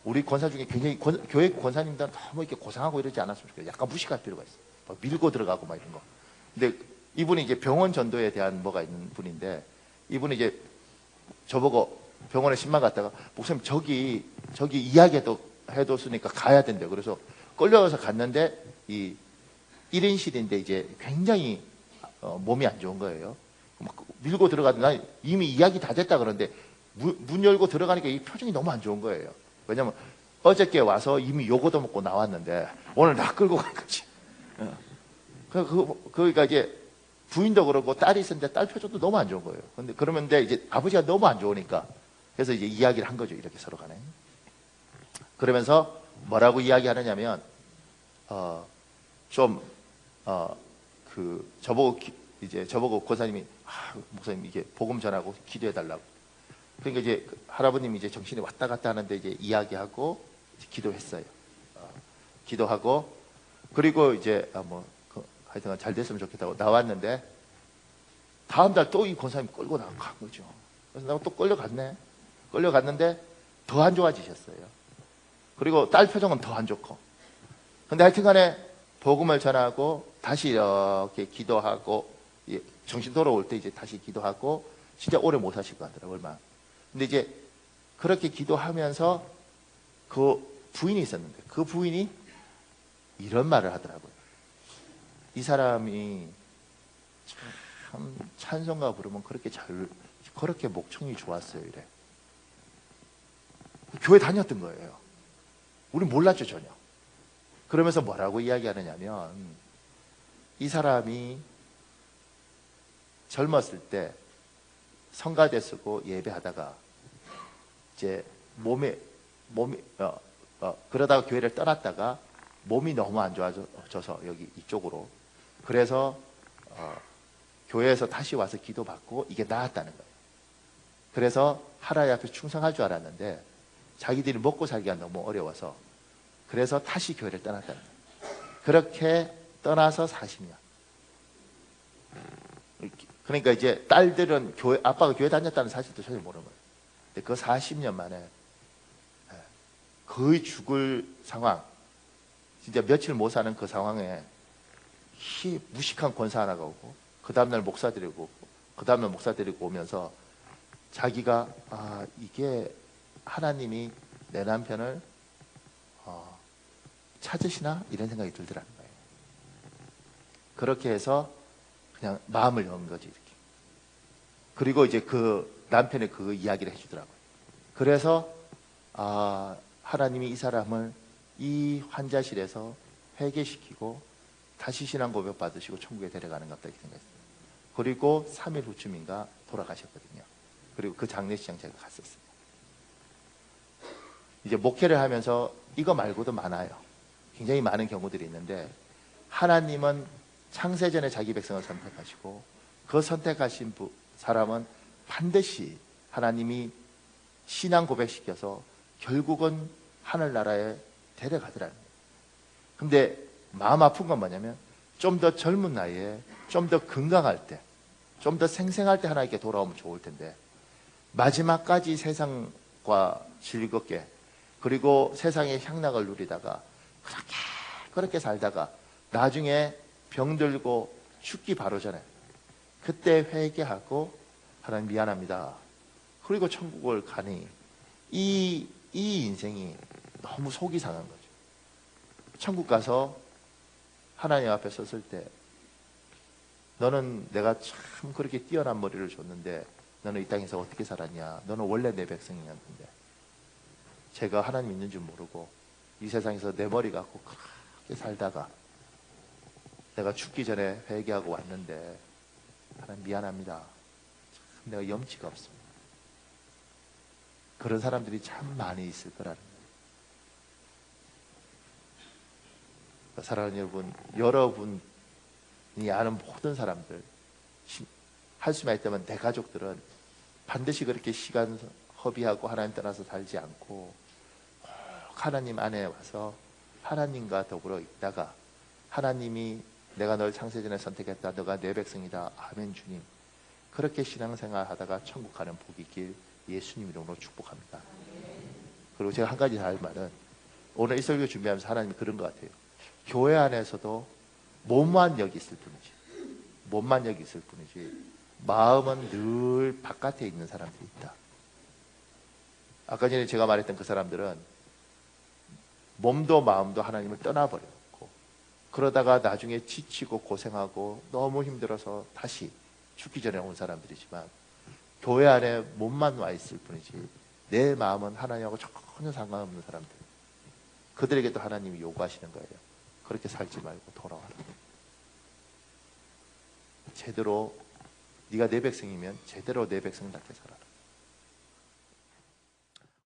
우리 권사 중에 굉장히 교회 권사님들은 너무 이렇게 고상하고 이러지 않았으면 좋겠어요. 약간 무식할 필요가 있어요. 막 밀고 들어가고 막 이런 거. 근데 이분이 이제 병원 전도에 대한 뭐가 있는 분인데, 이분이 이제 저보고 병원에 10만 갔다가, 목사님 저기 해뒀으니까 가야 된대요. 그래서 끌려가서 갔는데, 이 1인실인데 이제 굉장히 몸이 안 좋은 거예요. 막 밀고 들어가더니 이미 이야기 다 됐다 그러는데 문 열고 들어가니까 이 표정이 너무 안 좋은 거예요. 왜냐면 어저께 와서 이미 요거도 먹고 나왔는데 오늘 나 끌고 간 거지. 그러니까 이제 부인도 그러고 딸이 있었는데 딸 표정도 너무 안 좋은 거예요. 그러는데 이제 아버지가 너무 안 좋으니까 그래서 이제 이야기를 한 거죠. 이렇게 서로 간에. 그러면서 뭐라고 이야기하느냐면 저보고 권사님이 목사님 이게 복음 전하고 기도해 달라고. 그러니까 이제 할아버님이 이제 정신이 왔다 갔다 하는데 이제 이야기하고 이제 기도했어요. 기도하고 그리고 이제 하여튼 잘 됐으면 좋겠다고 나왔는데 다음 달 또 이 권사님 끌고 간 거죠. 그래서 내가 또 끌려갔네. 끌려갔는데 더 안 좋아지셨어요. 그리고 딸 표정은 더 안 좋고. 근데 하여튼간에 복음을 전하고 다시 이렇게 기도하고 정신 돌아올 때 이제 다시 기도하고 진짜 오래 못 하실 것 같더라고요. 얼마. 근데 이제 그렇게 기도하면서 그 부인이 있었는데 그 부인이 이런 말을 하더라고요. 이 사람이 참 찬송가 부르면 그렇게 목청이 좋았어요. 이래. 교회 다녔던 거예요. 우리 몰랐죠 전혀. 그러면서 뭐라고 이야기하느냐면 이 사람이 젊었을 때 성가대 쓰고 예배하다가 이제 그러다가 교회를 떠났다가 몸이 너무 안 좋아져서 여기 이쪽으로 그래서 교회에서 다시 와서 기도받고 이게 나았다는 거예요. 그래서 하나님 앞에 충성할 줄 알았는데 자기들이 먹고 살기가 너무 어려워서 그래서 다시 교회를 떠났다는 거예요. 그렇게 떠나서 40년. 그러니까 이제 딸들은 아빠가 교회 다녔다는 사실도 전혀 모르는 거예요. 근데 그 40년 만에 거의 죽을 상황, 진짜 며칠 못 사는 그 상황에 무식한 권사 하나가 오고 그 다음날 목사 데리고 오고 그 다음날 목사 데리고 오면서 자기가 이게 하나님이 내 남편을 찾으시나? 이런 생각이 들더라는 거예요. 그렇게 해서 그냥 마음을 연 거지 이렇게. 그리고 이제 그 남편의 그 이야기를 해주더라고요. 그래서 하나님이 이 사람을 이 환자실에서 회개시키고 다시 신앙 고백 받으시고 천국에 데려가는 것 같다 이렇게 생각했어요. 그리고 3일 후쯤인가 돌아가셨거든요. 그리고 그 장례식장 제가 갔었어요. 이제 목회를 하면서 이거 말고도 많아요. 굉장히 많은 경우들이 있는데 하나님은 창세전에 자기 백성을 선택하시고 그 선택하신 사람은 반드시 하나님이 신앙 고백시켜서 결국은 하늘나라에 데려가더라는 거예요. 근데 마음 아픈 건 뭐냐면 좀 더 젊은 나이에 좀 더 건강할 때 좀 더 생생할 때 하나님께 돌아오면 좋을 텐데 마지막까지 세상과 즐겁게 그리고 세상의 향락을 누리다가 그렇게 살다가 나중에 병들고 죽기 바로 전에 그때 회개하고 하나님 미안합니다. 그리고 천국을 가니 이 인생이 너무 속이 상한 거죠. 천국 가서 하나님 앞에 섰을 때 너는 내가 참 그렇게 뛰어난 머리를 줬는데 너는 이 땅에서 어떻게 살았냐? 너는 원래 내 백성이었는데 제가 하나님 있는 줄 모르고 이 세상에서 내 머리 갖고 그렇게 살다가 내가 죽기 전에 회개하고 왔는데 하나님 미안합니다. 참 내가 염치가 없습니다. 그런 사람들이 참 많이 있을 거라는 거예요. 사랑하는 여러분이 아는 모든 사람들 할 수만 있다면 내 가족들은 반드시 그렇게 시간 허비하고 하나님 떠나서 살지 않고 하나님 안에 와서 하나님과 더불어 있다가 하나님이 내가 널 창세전에 선택했다. 너가 내 백성이다. 아멘 주님. 그렇게 신앙생활 하다가 천국 가는 복이 있길 예수님 이름으로 축복합니다. 그리고 제가 한 가지 더 할 말은 오늘 이 설교 준비하면서 하나님이 그런 것 같아요. 교회 안에서도 무모한 역이 있을 뿐이지 몸만 여기 있을 뿐이지 마음은 늘 바깥에 있는 사람들이 있다. 아까 전에 제가 말했던 그 사람들은 몸도 마음도 하나님을 떠나버렸고 그러다가 나중에 지치고 고생하고 너무 힘들어서 다시 죽기 전에 온 사람들이지만 교회 안에 몸만 와 있을 뿐이지 내 마음은 하나님하고 전혀 상관없는 사람들. 그들에게도 하나님이 요구하시는 거예요. 그렇게 살지 말고 돌아와라. 제대로 네가 내 백성이면 제대로 내 백성답게 살아라.